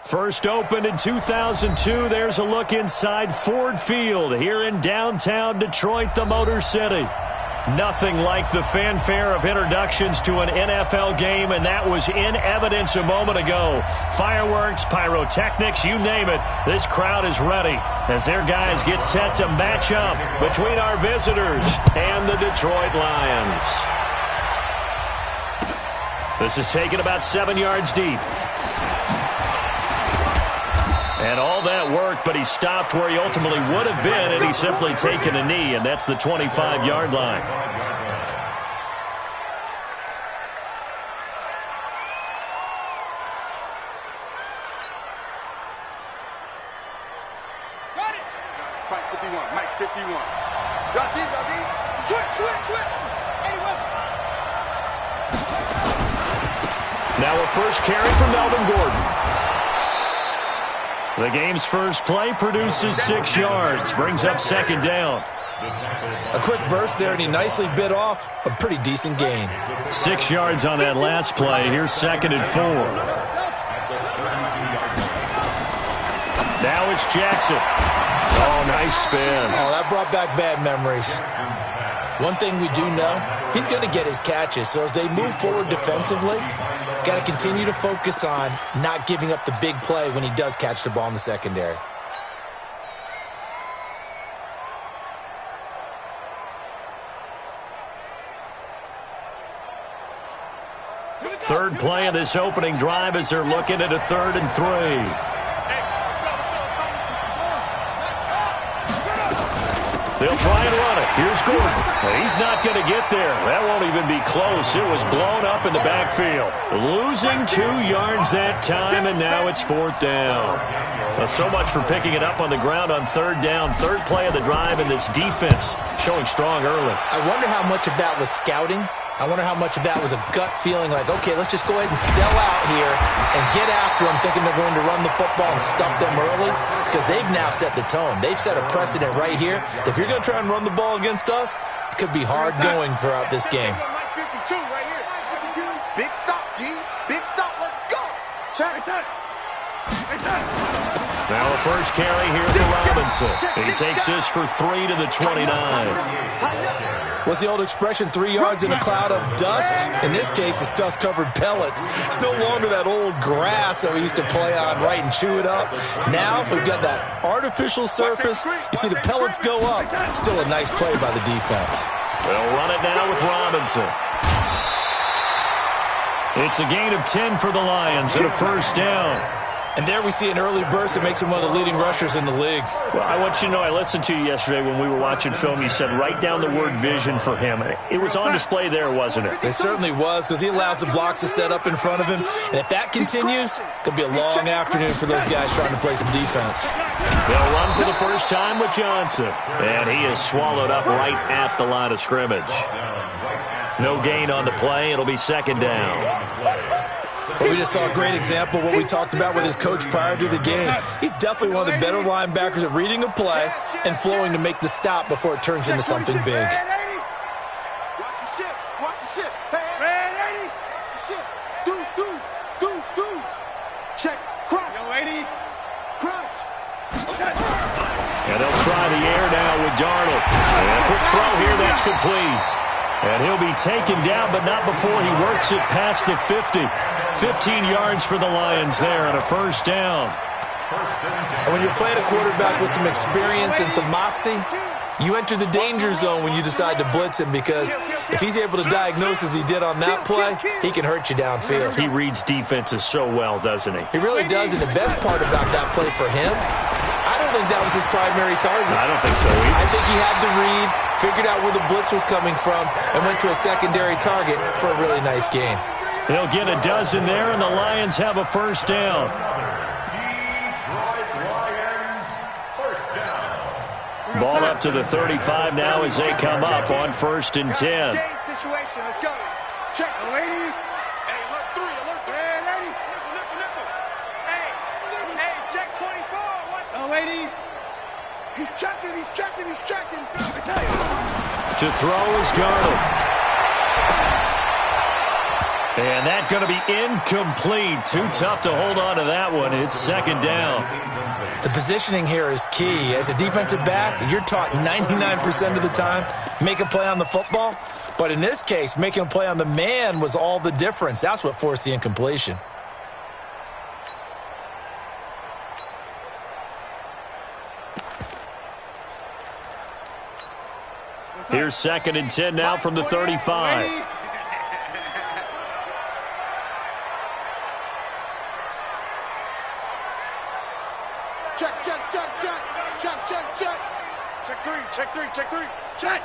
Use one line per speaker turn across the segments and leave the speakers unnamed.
First opened in 2002, there's a look inside Ford Field here in downtown Detroit, the Motor City. Nothing like the fanfare of introductions to an NFL game, and that was in evidence a moment ago. Fireworks, pyrotechnics, you name it. This crowd is ready as their guys get set to match up between our visitors and the Detroit Lions. This is taken about 7 yards deep. And all that work, but he stopped where he ultimately would have been, and he's simply taken a knee, and that's the 25-yard line.
Got it! Mike 51, Mike 51. Drop these, drop these. Switch. 81.
Now a first carry from Melvin Gordon. The game's first play produces 6 yards, brings up second down.
A quick burst there, and he nicely bit off a pretty decent gain.
6 yards on that last play. Here's 2nd and 4. Now it's Jackson. Oh, nice spin.
Oh, that brought back bad memories. One thing we do know, he's going to get his catches. So as they move forward defensively, got to continue to focus on not giving up the big play when he does catch the ball in the secondary.
Third play of this opening drive as they're looking at a 3rd and 3. They'll try and run it. Here's Gordon. He's not going to get there. That won't even be close. It was blown up in the backfield. Losing 2 yards that time, and now it's 4th down. Well, so much for picking it up on the ground on 3rd down. Third play of the drive, and this defense showing strong early.
I wonder how much of that was scouting. I wonder how much of that was a gut feeling like, okay, let's just go ahead and sell out here and get after them, thinking they're going to run the football and stump them early, because they've now set the tone. They've set a precedent right here. If you're going to try and run the ball against us, it could be hard going throughout this game.
Big stop, G. Big stop. Let's go. Check.
Now a first carry here for Robinson. He takes this for 3 to the 29.
What's the old expression, 3 yards in a cloud of dust? In this case, it's dust-covered pellets. It's no longer that old grass that we used to play on, right, and chew it up. Now we've got that artificial surface. You see the pellets go up. Still a nice play by the defense.
They'll run it now with Robinson. It's a gain of 10 for the Lions and a first down.
And there we see an early burst that makes him one of the leading rushers in the league.
Well, I want you to know, I listened to you yesterday when we were watching film. You said write down the word vision for him. It was on display there, wasn't it?
It certainly was, because he allows the blocks to set up in front of him. And if that continues, it could be a long afternoon for those guys trying to play some defense.
They'll run for the first time with Johnson. And he is swallowed up right at the line of scrimmage. No gain on the play. It'll be second down.
Well, we just saw a great example of what we talked about with his coach prior to the game. He's definitely one of the better linebackers at reading a play and flowing to make the stop before it turns into something big.
Watch your shit. Watch your shit. Red 80. Watch your shit. Deuce. Check. Crouch. Yo, 80. Crouch. Okay.
And they'll try the air now with Darnold. And a quick throw here. That's complete. And he'll be taken down, but not before he works it past the 50. 15 yards for the Lions there and a first down.
And when you're playing a quarterback with some experience and some moxie, you enter the danger zone when you decide to blitz him, because if he's able to diagnose as he did on that play, he can hurt you downfield.
He reads defenses so well, doesn't he?
He really does, and the best part about that play for him, I don't think that was his primary target.
I don't think so either.
I think he had the read, figured out where the blitz was coming from, and went to a secondary target for a really nice gain.
They'll get a dozen there, and the Lions have a first down. Ball up to the 35 now as they come up on 1st and 10.
Situation. Let's go. Check. Lady. Hey, alert 3. Alert 3. Hey, lady. Hey, Check 24. Watch. Oh, lady. He's checking. He's checking. He's checking.
To throw is Darnold. And that's going to be incomplete. Too tough to hold on to that one. It's second down.
The positioning here is key. As a defensive back, you're taught 99% of the time, make a play on the football. But in this case, making a play on the man was all the difference. That's what forced the incompletion.
Here's 2nd and 10 now from the 35.
Check. Check three. Check.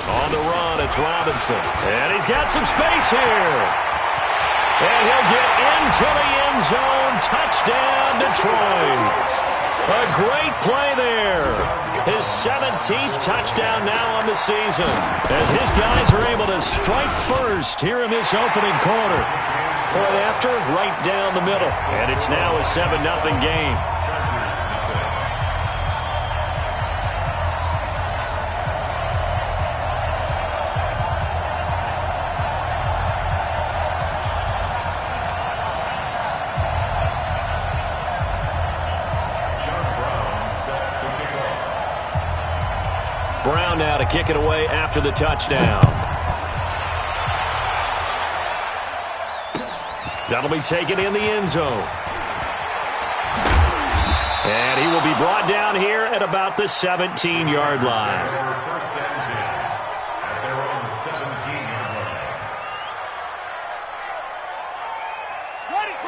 On the run, it's Robinson. And he's got some space here. And he'll get into the end zone. Touchdown, Detroit. A great play there. His 17th touchdown now on the season. As his guys are able to strike first here in this opening quarter. Point after, right down the middle. And it's now a 7-0 game. Brown now to kick it away after the touchdown. That'll be taken in the end zone. And he will be brought down here at about the 17-yard line.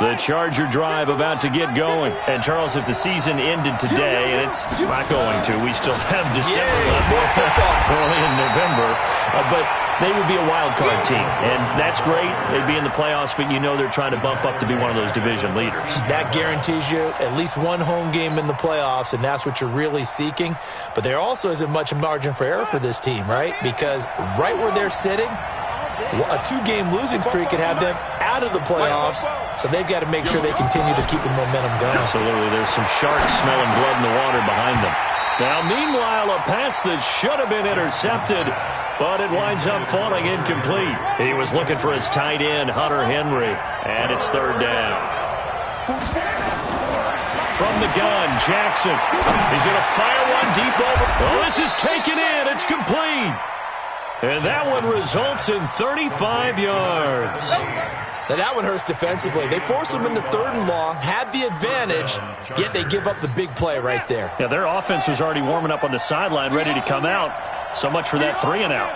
The Charger drive about to get going. And, Charles, if the season ended today, and it's not going to, we still have December left early in November, but they would be a wild card team. And that's great. They'd be in the playoffs, but you know they're trying to bump up to be one of those division leaders. That guarantees you at least one home game in the playoffs, and that's what you're really seeking. But there also isn't much margin for error for this team, right? Because right where they're sitting, a 2-game losing streak could have them out of the playoffs, so they've got to make sure they continue to keep the momentum going. Absolutely. There's some sharks smelling blood in the water behind them. Now, meanwhile, a pass that should have been intercepted, but it winds up falling incomplete. He was looking for his tight end, Hunter Henry, and it's 3rd down. From the gun, Jackson. He's going to fire one deep over. Oh, this is taken in. It's complete. And that one results in 35 yards. Now that one hurts defensively. They force them into 3rd and long, had the advantage, yet they give up the big play right there. Yeah, their offense was already warming up on the sideline, ready to come out. So much for that 3 and out.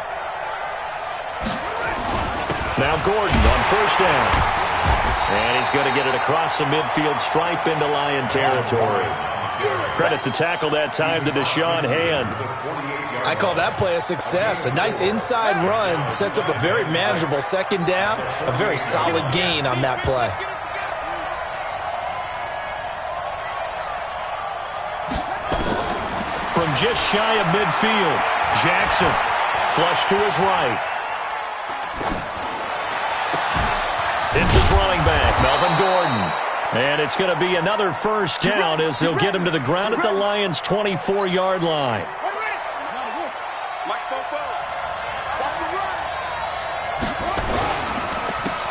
Now Gordon on 1st down. And he's going to get it across the midfield stripe into Lion territory. Credit the tackle that time to Deshaun Hand. I call that play a success. A nice inside run sets up a very manageable 2nd down. A very solid gain on that play. From just shy of midfield, Jackson flush to his right. It's his running back, Melvin Gordon. And it's going to be another 1st down as they'll get him to the ground at the Lions' 24-yard line.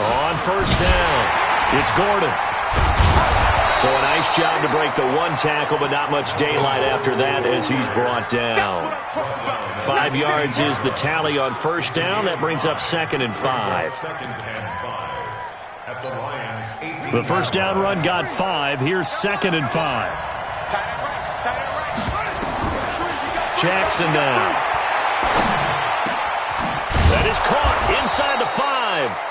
On 1st down, it's Gordon. So a nice job to break the 1 tackle, but not much daylight after that as he's brought down. 5 yards is the tally on 1st down. That brings up 2nd and 5. The 1st down run got 5. Here's 2nd and 5. Jackson now. That is caught inside the 5.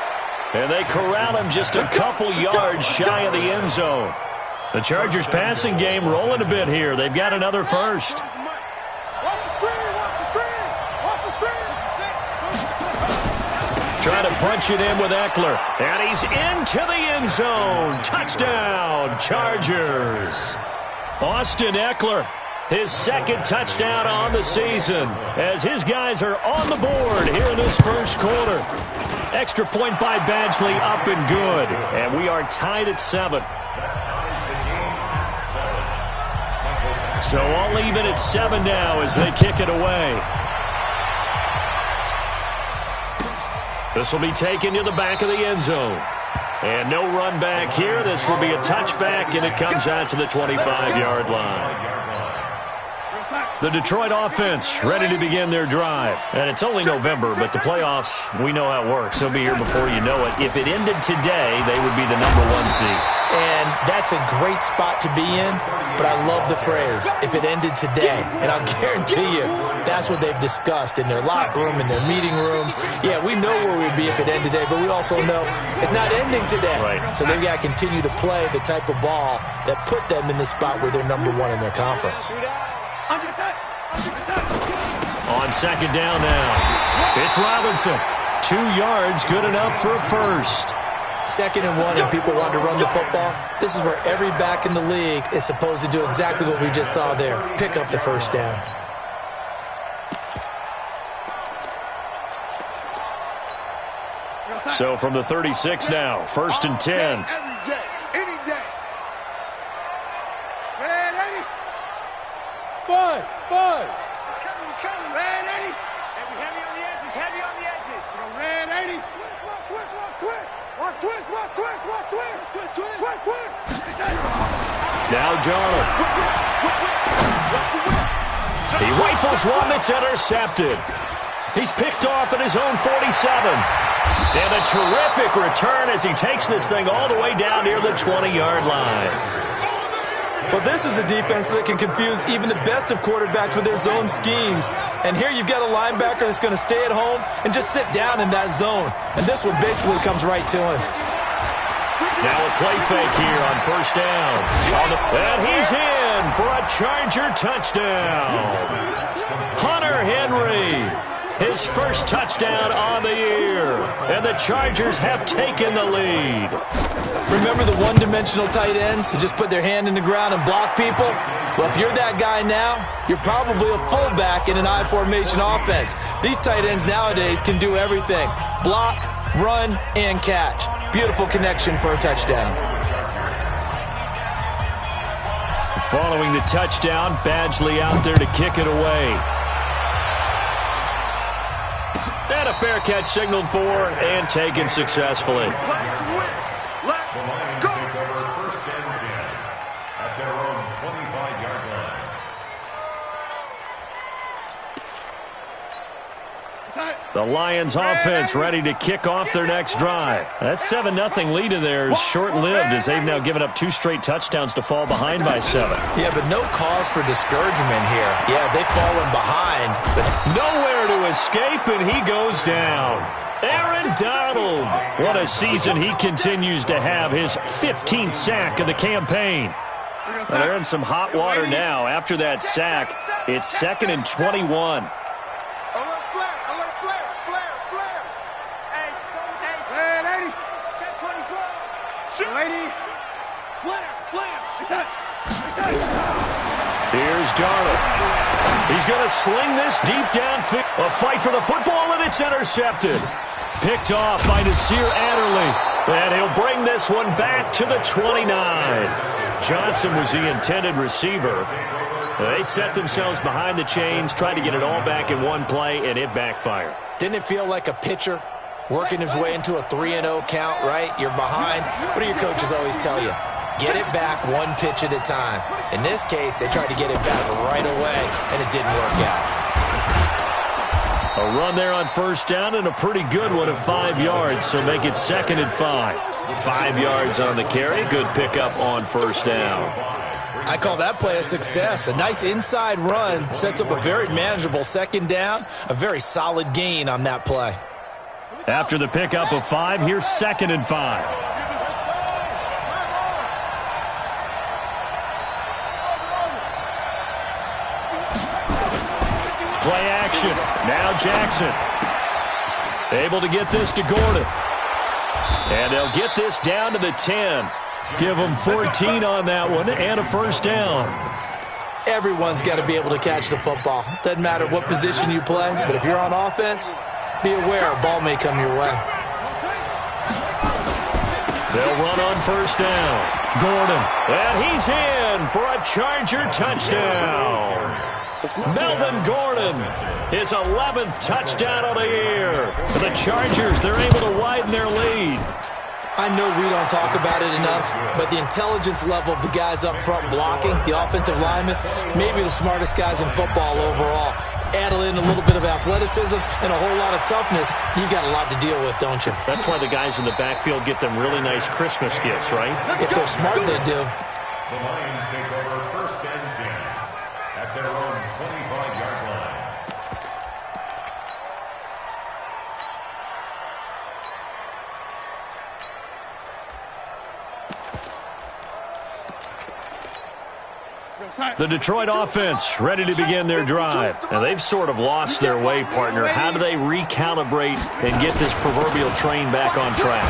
And they corral him just a couple yards shy of the end zone. The Chargers passing game rolling a bit here. They've got another 1st. Trying to punch it in with Eckler. And he's into the end zone. Touchdown, Chargers. Austin Eckler, his 2nd touchdown on the season, as his guys are on the board here in this 1st quarter. Extra point by Badgley, up and good. And we are tied at 7. So all even at 7 now as they kick it away. This will be taken to the back of the end zone. And no run back here. This will be a touchback, and it comes out to the 25-yard line. The Detroit offense ready to begin their drive. And it's only November, but the playoffs, we know how it works. They'll be here before you know it. If it ended today, they would be the #1 seed.
And that's a great spot to be in, but I love the phrase, if it ended today. And I'll guarantee you, that's what they've discussed in their locker room, in their meeting rooms. Yeah, we know where we'd be if it ended today, but we also know it's not ending today.
Right.
So they've got to continue to play the type of ball that put them in the spot where they're #1 in their conference.
On second down now, it's Robinson. 2 yards, good enough for a first.
2nd and 1 and people want to run the football. This is where every back in the league is supposed to do exactly what we just saw there. Pick up the first down.
So from the 36 now, 1st and 10.
Every day, any day. Red 80. Buzz. He's coming. Red 80. Heavy on the edges. Red 80. Twist.
Now Darnold. He rifles one that's intercepted. He's picked off at his own 47. And a terrific return as he takes this thing all the way down near the 20-yard line.
Well, this is a defense that can confuse even the best of quarterbacks with their zone schemes. And here you've got a linebacker that's going to stay at home and just sit down in that zone. And this one basically comes right to him.
Now a play fake here on 1st down. And he's in for a Charger touchdown. Hunter Henry, his first touchdown on the year. And the Chargers have taken the lead.
Remember the one-dimensional tight ends who just put their hand in the ground and block people? Well, if you're that guy now, you're probably a fullback in an I formation offense. These tight ends nowadays can do everything. Block, run, and catch. Beautiful connection for a touchdown.
Following the touchdown, Badgley out there to kick it away. And a fair catch signaled for and taken successfully. The Lions offense ready to kick off their next drive. That 7-0 lead of theirs short-lived as they've now given up 2 straight touchdowns to fall behind by 7.
Yeah, but no cause for discouragement here. Yeah, they've fallen behind, but
nowhere to escape, and he goes down. Aaron Donald. What a season he continues to have, his 15th sack of the campaign. Well, they're in some hot water now. After that sack, it's 2nd and 21. Here's Darnold. He's going to sling this deep downfield. A fight for the football, and it's intercepted. Picked off by Nasir Adderley. And he'll bring this one back to the 29. Johnson was the intended receiver. They set themselves behind the chains, tried to get it all back in one play, and it backfired.
Didn't it feel like a pitcher working his way into a 3-0 count, right? You're behind. What do your coaches always tell you? Get it back one pitch at a time. In this case, they tried to get it back right away, and it didn't work out.
A run there on 1st down, and a pretty good one at 5 yards, so make it 2nd and 5. 5 yards on the carry. Good pickup on 1st down.
I call that play a success. A nice inside run sets up a very manageable 2nd down. A very solid gain on that play.
After the pickup of 5, here's 2nd and 5. Play action. Now Jackson. Able to get this to Gordon. And they'll get this down to the 10. Give them 14 on that one and a 1st down.
Everyone's got to be able to catch the football. Doesn't matter what position you play, but if you're on offense, be aware a ball may come your way.
They'll run on first down. Gordon. And he's in for a Charger touchdown. Melvin Gordon, his 11th touchdown of the year. The Chargers, they're able to widen their lead.
I know we don't talk about it enough, but the intelligence level of the guys up front blocking, the offensive linemen, maybe the smartest guys in football overall. Add in a little bit of athleticism and a whole lot of toughness, you've got a lot to deal with, don't you?
That's why the guys in the backfield get them really nice Christmas gifts, right?
If they're smart, they do.
The Lions take over first and 10 at their own 25-yard line.
The Detroit offense ready to begin their drive. Now, they've sort of lost their way, partner. How do they recalibrate and get this proverbial train back on track?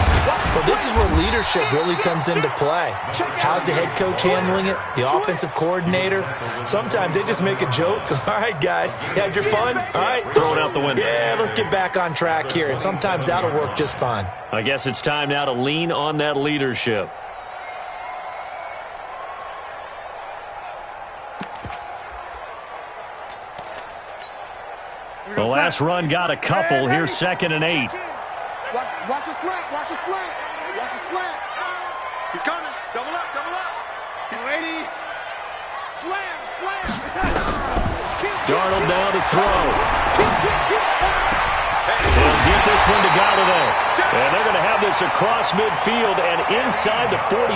Well, this is where leadership really comes into play. How's the head coach handling it? The offensive coordinator? Sometimes they just make a joke. All right, guys, you had your fun? All right.
Throw it out the window.
Yeah, let's get back on track here. And sometimes that'll work just fine.
I guess it's time now to lean on that leadership. The last run got a couple. Here's 2nd and 8.
Watch a slant. Watch a slant. Watch a slant. He's coming. Double up. Double up. Get ready. Slam. Slam.
Darnold now to throw. They'll get this one to Galladay. And they're going to have this across midfield and inside the 45.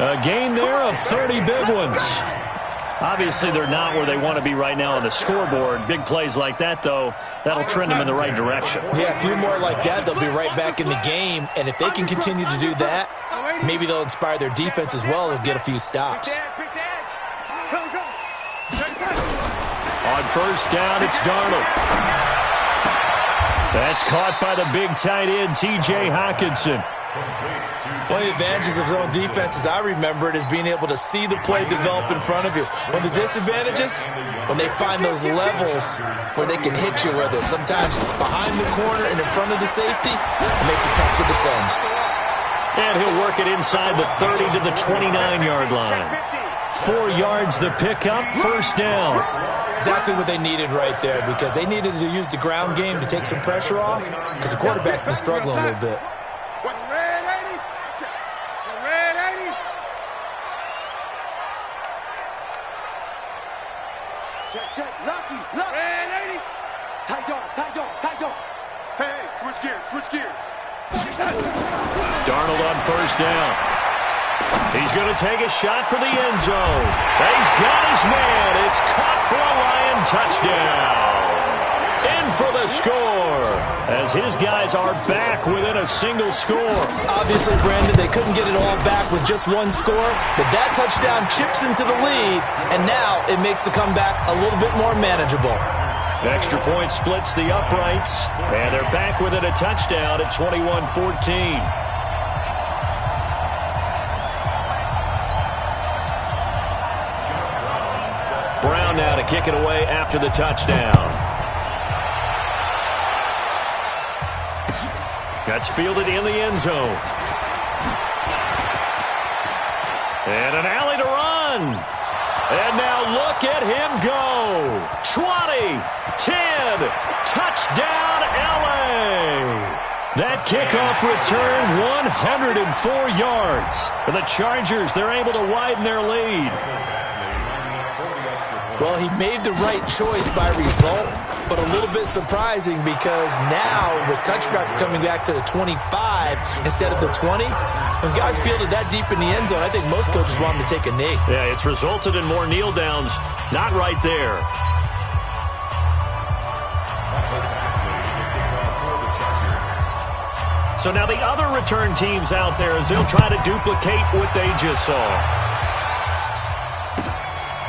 A gain there of 30 big ones. Obviously, they're not where they want to be right now on the scoreboard. Big plays like that, though, that'll trend them in the right direction.
Yeah, a few more like that, they'll be right back in the game. And if they can continue to do that, maybe they'll inspire their defense as well and get a few stops.
On first down, it's Darnold. That's caught by the big tight end, T.J. Hockenson.
One of the advantages of zone defenses, I remember it, is being able to see the play develop in front of you. One of the disadvantages, when they find those levels where they can hit you with it, sometimes behind the corner and in front of the safety, it makes it tough to defend.
And he'll work it inside the 30 to the 29-yard line. 4 yards the pickup, first down.
Exactly what they needed right there, because they needed to use the ground game to take some pressure off, because the quarterback's been struggling a little bit.
Check. Lucky. Red 80. Tight dog. Hey, switch gears.
Darnold on first down. He's going to take a shot for the end zone. He's got his man. It's caught for a Lion touchdown. In for the score, as his guys are back within a single score.
Obviously, Brandon, they couldn't get it all back with just one score, but that touchdown chips into the lead, and now it makes the comeback a little bit more manageable.
Extra point splits the uprights, and they're back within a touchdown at 21-14. Brown now to kick it away after the touchdown. That's fielded in the end zone. And an alley to run. And now look at him go. 20, 10, touchdown LA. That kickoff return, 104 yards. For the Chargers, they're able to widen their lead.
Well, he made the right choice by result, but a little bit surprising because now with touchbacks coming back to the 25 instead of the 20, when guys fielded that deep in the end zone, I think most coaches want them to take a knee.
Yeah, it's resulted in more kneel downs. Not right there. So now the other return teams out there as they'll try to duplicate what they just saw.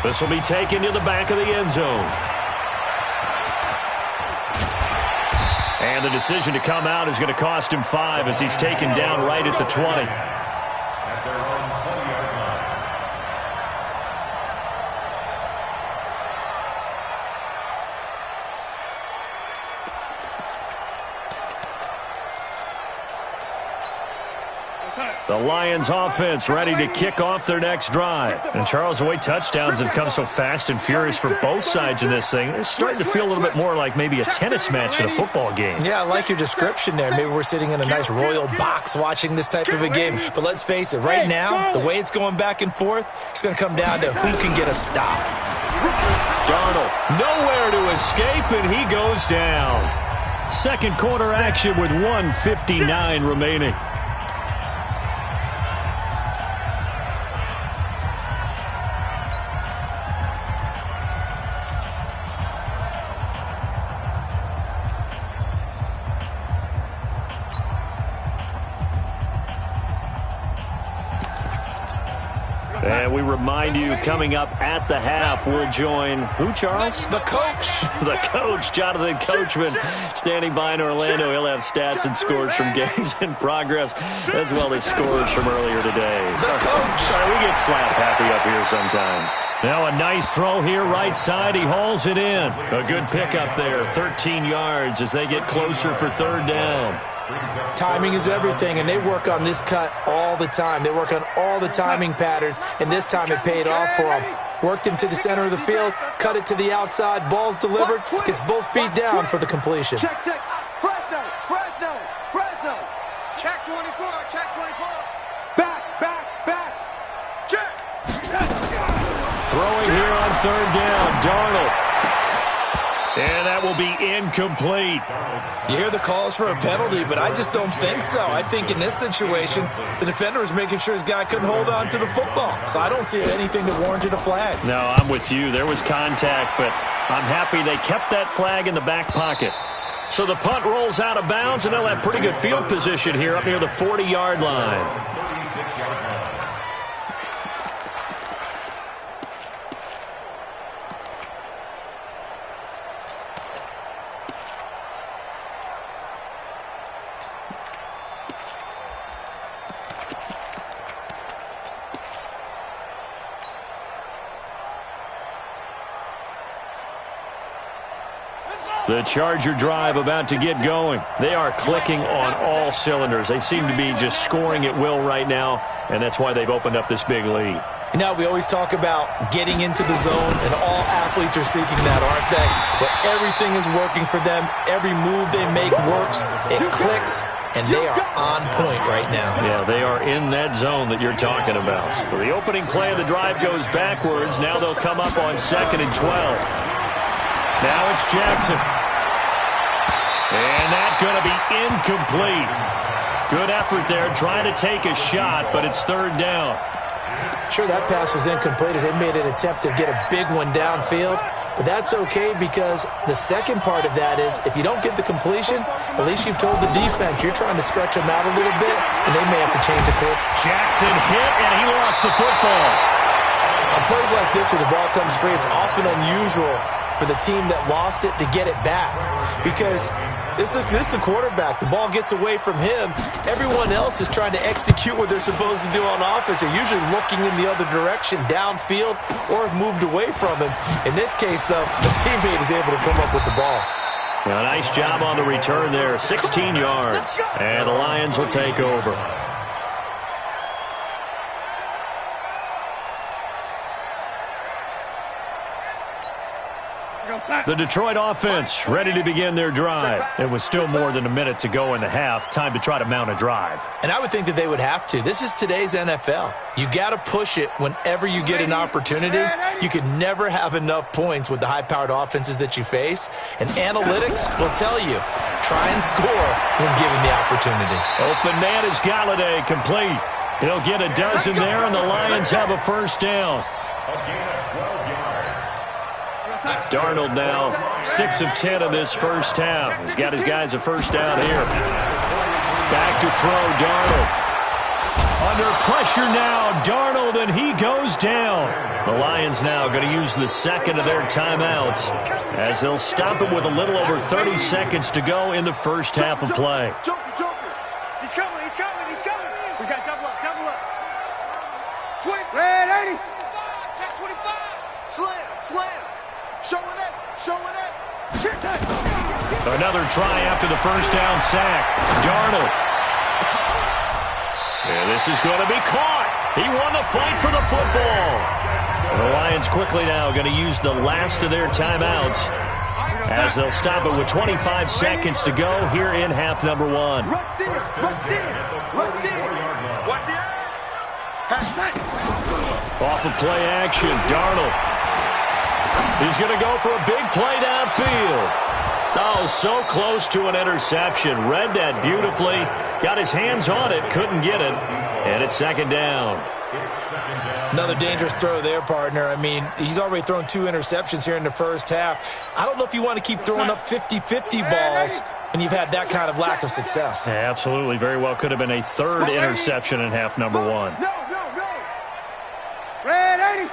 This will be taken to the back of the end zone. And the decision to come out is going to cost him 5 as he's taken down right at the 20.
At their own 20-yard line.
The Lions offense ready to kick off their next drive. And Charles, the way touchdowns have come so fast and furious for both sides in this thing, it's starting to feel a little bit more like maybe a tennis match in a football game.
Yeah, I like your description there. Maybe we're sitting in a nice royal box watching this type of a game. But let's face it, right now, the way it's going back and forth, it's going to come down to who can get a stop.
Darnold, nowhere to escape, and he goes down. Second quarter action with 1:59 remaining. And we remind you, coming up at the half, we'll join who, Charles?
The coach.
The coach, Jonathan Coachman, standing by in Orlando. He'll have stats and scores from games in progress, as well as scores from earlier today.
The coach.
Sorry, we get slap happy up here sometimes. Now a nice throw here, right side. He hauls it in. A good pickup there, 13 yards as they get closer for third down.
Timing is everything, and they work on this cut all the time. They work on all the timing patterns, and this time it paid off for them. Worked him to the center of the field, cut it to the outside, ball's delivered, gets both feet down for the completion.
Check. Fresno. Check 24, check 24. Back. Check.
Throwing here on third down, Darnold. And that will be incomplete.
You hear the calls for a penalty, but I just don't think so. I think in this situation, the defender was making sure his guy couldn't hold on to the football. So I don't see anything that warranted a flag.
No, I'm with you. There was contact, but I'm happy they kept that flag in the back pocket. So the punt rolls out of bounds, and they'll have pretty good field position here up near the 40-yard line.
36-yard line.
The Charger drive about to get going. They are clicking on all cylinders. They seem to be just scoring at will right now, and that's why they've opened up this big lead.
You know, we always talk about getting into the zone, and all athletes are seeking that, aren't they? But everything is working for them. Every move they make works. It clicks, and they are on point right now.
Yeah, they are in that zone that you're talking about. So the opening play of the drive goes backwards. Now they'll come up on 2nd and 12. Now it's Jackson. And that's going to be incomplete. Good effort there, trying to take a shot, but it's third down.
Sure, that pass was incomplete as they made an attempt to get a big one downfield. But that's okay because the second part of that is if you don't get the completion, at least you've told the defense you're trying to stretch them out a little bit, and they may have to change the course.
Jackson hit, and he lost the football.
On plays like this where the ball comes free, it's often unusual for the team that lost it to get it back because this is the quarterback. The ball gets away from him. Everyone else is trying to execute what they're supposed to do on offense. They're usually looking in the other direction, downfield, or have moved away from him. In this case, though, the teammate is able to come up with the ball.
Well, nice job on the return there, 16 yards. And the Lions will take over. The Detroit offense ready to begin their drive. It was still more than a minute to go in the half. Time to try to mount a drive.
And I would think that they would have to. This is today's NFL. You got to push it whenever you get an opportunity. You can never have enough points with the high-powered offenses that you face. And analytics will tell you, try and score when given the opportunity.
Open man is Galladay, complete. He'll get a dozen there, and the Lions have a first down. Darnold now 6 of 10 in this first half. He's got his guys a first down here. Back to throw, Darnold. Under pressure now, Darnold, and he goes down. The Lions now going to use the second of their timeouts as they'll stop it with a little over 30 seconds to go in the first half of play.
Joker. He's coming. We got double up. 20. Red 80. Check 25. Slam. Showing it. Kick that.
Another try after the first down sack. Darnold. And this is going to be caught. He won the fight for the football. The Lions quickly now going to use the last of their timeouts as they'll stop it with 25 seconds to go here in half number one. Off of play action, Darnold. He's going to go for a big play downfield. Oh, so close to an interception. Read that beautifully. Got his hands on it, couldn't get it. And it's second down.
Another dangerous throw there, partner. I mean, he's already thrown 2 interceptions here in the first half. I don't know if you want to keep throwing up 50-50 balls when you've had that kind of lack of success.
Yeah, absolutely. Very well could have been a third interception in half number one.
Red 80.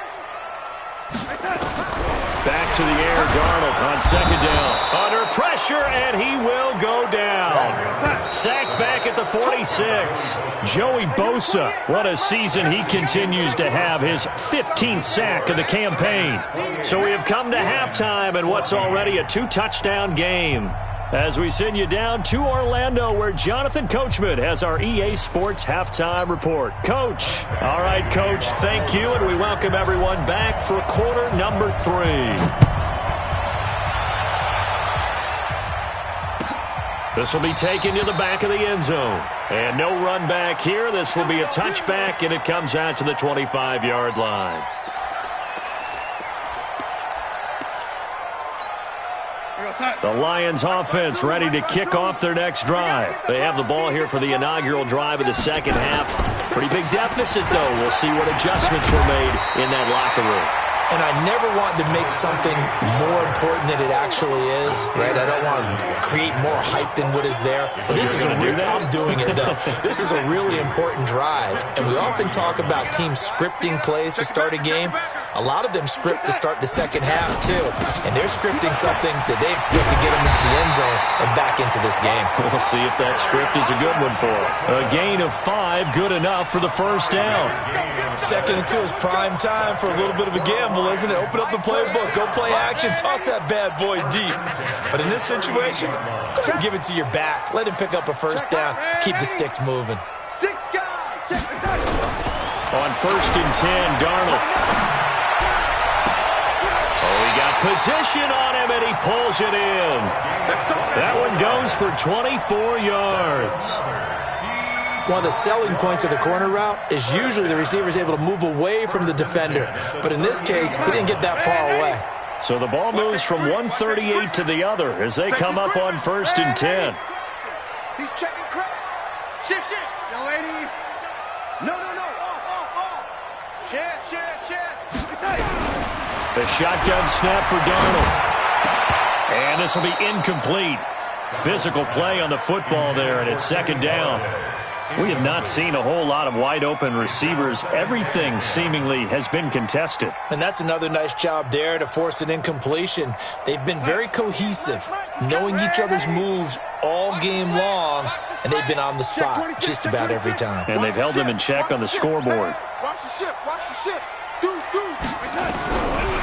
Back to the air, Darnold on second down. Under pressure, and he will go down. Sacked back at the 46. Joey Bosa, what a season he continues to have. His 15th sack of the campaign. So we have come to halftime in what's already a 2-touchdown game. As we send you down to Orlando, where Jonathan Coachman has our EA Sports Halftime Report. Coach. All right, Coach, thank you, and we welcome everyone back for quarter number 3. This will be taken to the back of the end zone. And no run back here. This will be a touchback, and it comes out to the 25-yard line. The Lions offense ready to kick off their next drive. They have the ball here for the inaugural drive of the second half. Pretty big deficit, though. We'll see what adjustments were made in that locker room.
And I never want to make something more important than it actually is, right? I don't want to create more hype than what is there. But this is I'm doing it, though. This is a really important drive. And we often talk about teams scripting plays to start a game. A lot of them script to start the second half, too. And they're scripting something that they expect to get them into the end zone and back into this game.
We'll see if that script is a good one for them. A gain of 5, good enough for the first down.
2nd and 2 is prime time for a little bit of a gamble, isn't it? Open up the playbook, go play action, toss that bad boy deep. But in this situation, go ahead and give it to your back. Let him pick up a first down. Keep the sticks moving.
On 1st and 10, Darnold. Oh, he got position on him, and he pulls it in. That one goes for 24 yards.
One of the selling points of the corner route is usually the receiver is able to move away from the defender. But in this case, he didn't get that far away.
So the ball moves from 138 to the other as they come up on 1st and 10.
He's checking crap. Shift. Young lady. No. Off. Shift.
The shotgun snap for Darnold. And this will be incomplete. Physical play on the football there, and it's second down. We have not seen a whole lot of wide-open receivers. Everything seemingly has been contested.
And that's another nice job there to force an incompletion. They've been very cohesive, knowing each other's moves all game long, and they've been on the spot just about every time.
And they've held them in check on the scoreboard.
Watch the ship. Deuce.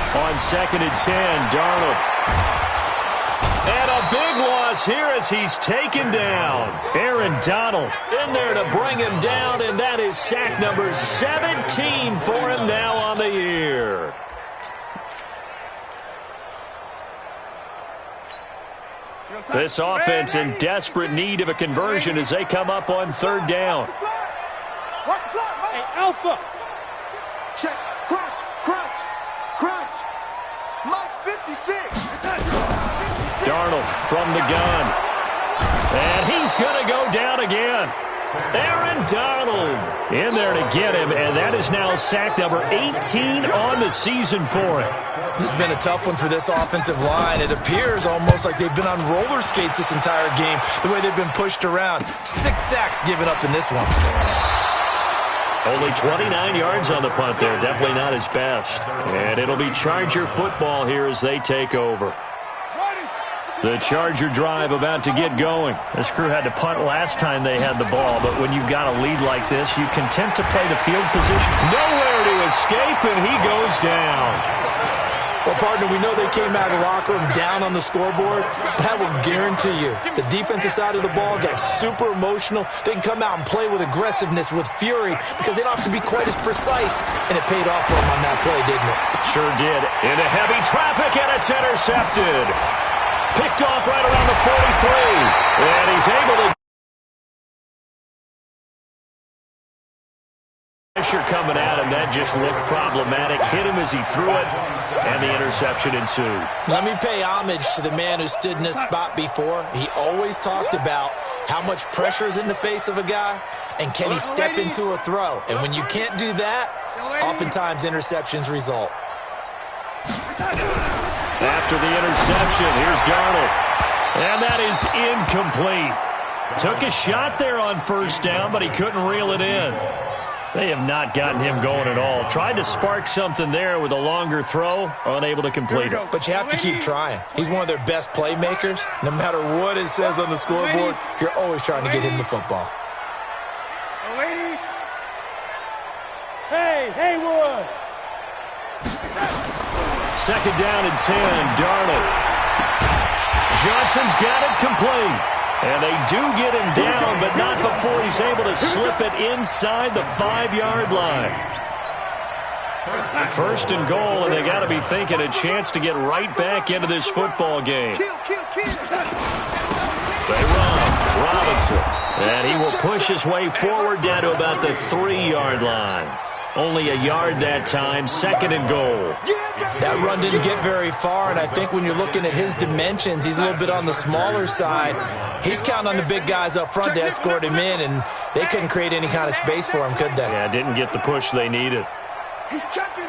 On 2nd and 10, Darnold. And a big loss here as he's taken down. Aaron Donald in there to bring him down, and that is sack number 17 for him now on the year. This offense in desperate need of a conversion as they come up on 3rd down.
Watch the block, hey, Alpha. Check. Crunch. Mike 56.
Darnold from the gun. And he's going to go down again. Aaron Donald in there to get him, and that is now sack number 18 on the season for him.
This has been a tough one for this offensive line. It appears almost like they've been on roller skates this entire game, the way they've been pushed around. 6 sacks given up in this one.
Only 29 yards on the punt there. Definitely not his best. And it'll be Charger football here as they take over. The Charger drive about to get going. This crew had to punt last time they had the ball, but when you've got a lead like this, you content to play the field position. Nowhere to escape, and he goes down.
Well, partner, we know they came out of the locker room down on the scoreboard, but I will guarantee you the defensive side of the ball got super emotional. They can come out and play with aggressiveness, with fury, because they don't have to be quite as precise, and it paid off for them on that play, didn't it?
Sure did. Into heavy traffic, and it's intercepted. Picked off right around the 43, and he's able to pressure coming at him. That just looked problematic. Hit him as he threw it, and the interception ensued.
Let me pay homage to the man who stood in this spot before. He always talked about how much pressure is in the face of a guy, and can he step into a throw. And when you can't do that, oftentimes interceptions result.
After the interception, here's Darnold. And that is incomplete. Took a shot there on first down, but he couldn't reel it in. They have not gotten him going at all. Tried to spark something there with a longer throw, unable to complete it.
But you have to keep trying. He's one of their best playmakers. No matter what it says on the scoreboard, you're always trying to get him the football.
Hey, Haywood!
Second down and 10, Darnold. Johnson's got it complete. And they do get him down, but not before he's able to slip it inside the 5-yard line. First and goal, and they got to be thinking a chance to get right back into this football game. They run. Robinson. And he will push his way forward down to about the 3-yard line. Only a yard that time, second and goal.
That run didn't get very far, and I think when you're looking at his dimensions, he's a little bit on the smaller side. He's counting on the big guys up front to escort him in, and they couldn't create any kind of space for him, could they?
Yeah, didn't get the push they needed.
He's checking.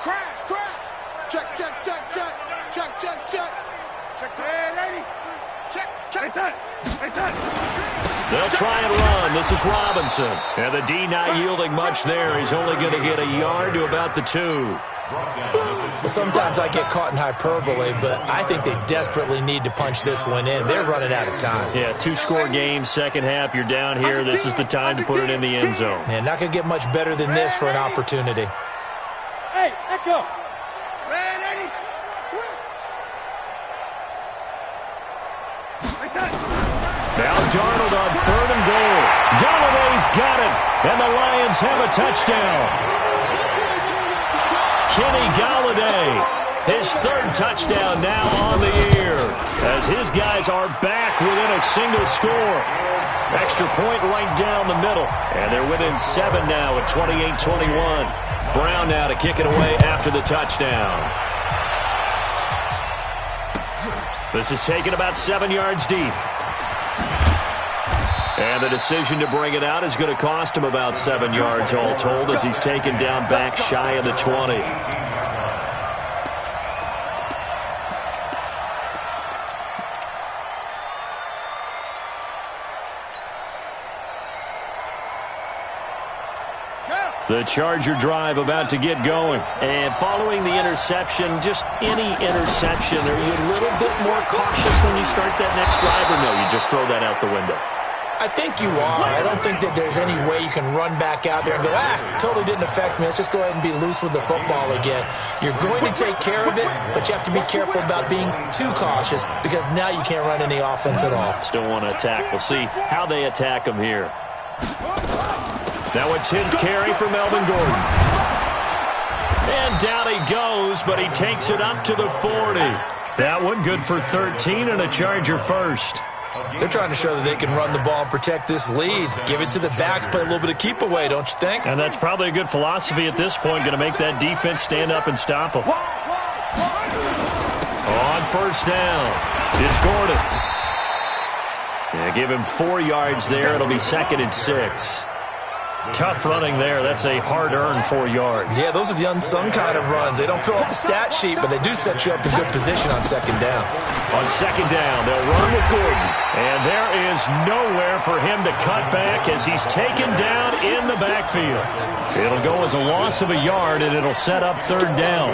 Crash. Check. Hey, lady. Check.
They'll try and run. This is Robinson. And the D not yielding much there. He's only going to get a yard to about the 2.
Well, sometimes I get caught in hyperbole, but I think they desperately need to punch this one in. They're running out of time.
Yeah, 2-score game, second half, you're down here. This is the time to put it in the end zone.
Yeah, not going to get much better than this for an opportunity.
Hey, Echo. Ready?
Now Darnold on third and goal. Galladay's got it, and the Lions have a touchdown. Kenny Galladay, his third touchdown now on the year, as his guys are back within a single score. Extra point right down the middle, and they're within 7 now at 28-21. Brown now to kick it away after the touchdown. This is taken about 7 yards deep. And the decision to bring it out is going to cost him about 7 yards all told, as he's taken down back shy of the 20. The Charger drive about to get going. And following the interception, just any interception, are you a little bit more cautious when you start that next drive, or no, you just throw that out the window?
I think you are. I don't think that there's any way you can run back out there and go, totally didn't affect me. Let's just go ahead and be loose with the football again. You're going to take care of it, but you have to be careful about being too cautious, because now you can't run any offense at all.
Still want to attack. We'll see how they attack him here. Now a 10th carry for Melvin Gordon. And down he goes, but he takes it up to the 40. That one good for 13 and a Charger first.
They're trying to show that they can run the ball and protect this lead. Give it to the backs, play a little bit of keep away, don't you think?
And that's probably a good philosophy at this point, going to make that defense stand up and stop them. On first down, it's Gordon. Yeah, give him 4 yards there. It'll be 2nd and 6. Tough running there. That's a hard-earned 4 yards.
Yeah, those are the unsung kind of runs. They don't fill up the stat sheet, but they do set you up in good position on 2nd down.
On 2nd down, they'll run with Gordon. And there is nowhere for him to cut back as he's taken down in the backfield. It'll go as a loss of a yard, and it'll set up 3rd down.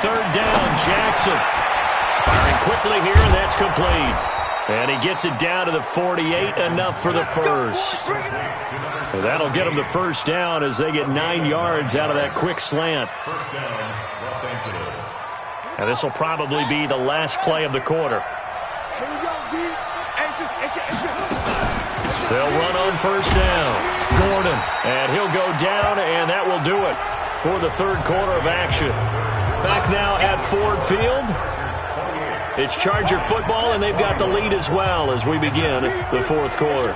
third down. Jackson firing quickly here, and that's complete. And he gets it down to the 48, enough for the first. So that'll get them the first down as they get 9 yards out of that quick slant.
First down, Los Angeles.
And this will probably be the last play of the quarter.
Here we go, D.
They'll run on first down. Gordon, and he'll go down, and that will do it for the third quarter of action. Back now at Ford Field. It's Charger football, and they've got the lead as well as we begin the fourth quarter.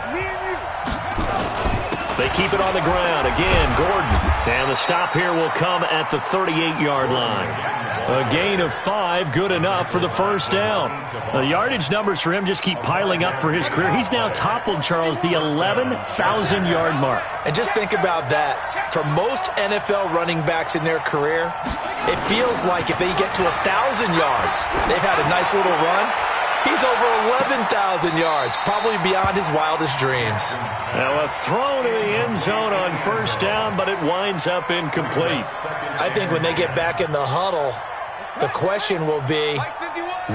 They keep it on the ground. Again, Gordon. And the stop here will come at the 38-yard line. A gain of 5, good enough for the first down. The yardage numbers for him just keep piling up for his career. He's now toppled, Charles, the 11,000-yard mark.
And just think about that. For most NFL running backs in their career, it feels like if they get to 1,000 yards, they've had a nice little run. He's over 11,000 yards, probably beyond his wildest dreams.
Now a throw to the end zone on first down, but it winds up incomplete.
I think when they get back in the huddle, the question will be,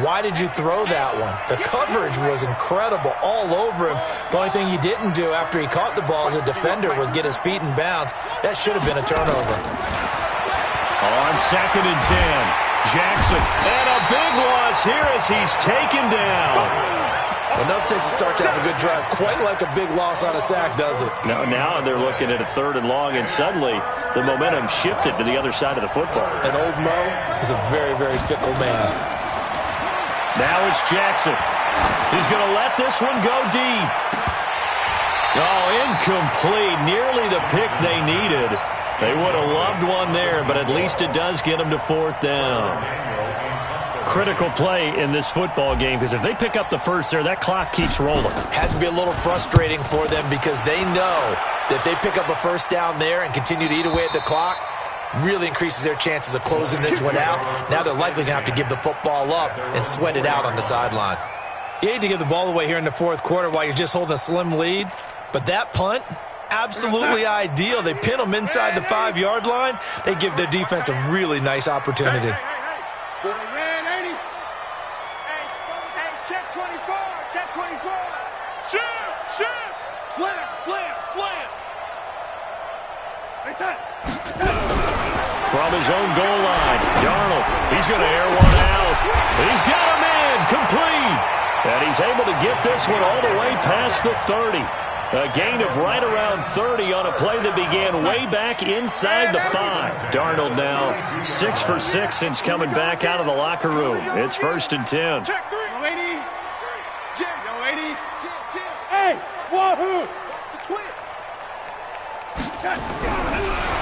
why did you throw that one? The coverage was incredible all over him. The only thing he didn't do after he caught the ball as a defender was get his feet in bounds. That should have been a turnover.
On 2nd and 10. Jackson, and a big loss here as he's taken down.
Enough takes to start to have a good drive. Quite like a big loss on a sack, does it?
Now they're looking at a 3rd and long, and suddenly the momentum shifted to the other side of the football.
And old Mo is a very, very fickle man.
Now it's Jackson. He's going to let this one go deep. Oh, incomplete. Nearly the pick they needed. They would have loved one there, but at least it does get them to 4th down. Critical play in this football game, because if they pick up the first there, that clock keeps rolling.
Has to be a little frustrating for them because they know that if they pick up a first down there and continue to eat away at the clock, really increases their chances of closing this one out. Now they're likely going to have to give the football up and sweat it out on the sideline. You hate to give the ball away here in the fourth quarter while you're just holding a slim lead, but that punt, absolutely ideal. They pin them inside the 5-yard line. They give their defense a really nice opportunity.
Hey, check 24, check 24. Shoot. Slam.
From his own goal line, Darnold, he's going to air one out. He's got him in, complete. And he's able to get this one all the way past the 30. A gain of right around 30 on a play that began way back inside the 5. Darnold now 6 for 6 since coming back out of the locker room. It's 1st and 10.
Check 3. Yo, lady. Hey, wahoo. The twins.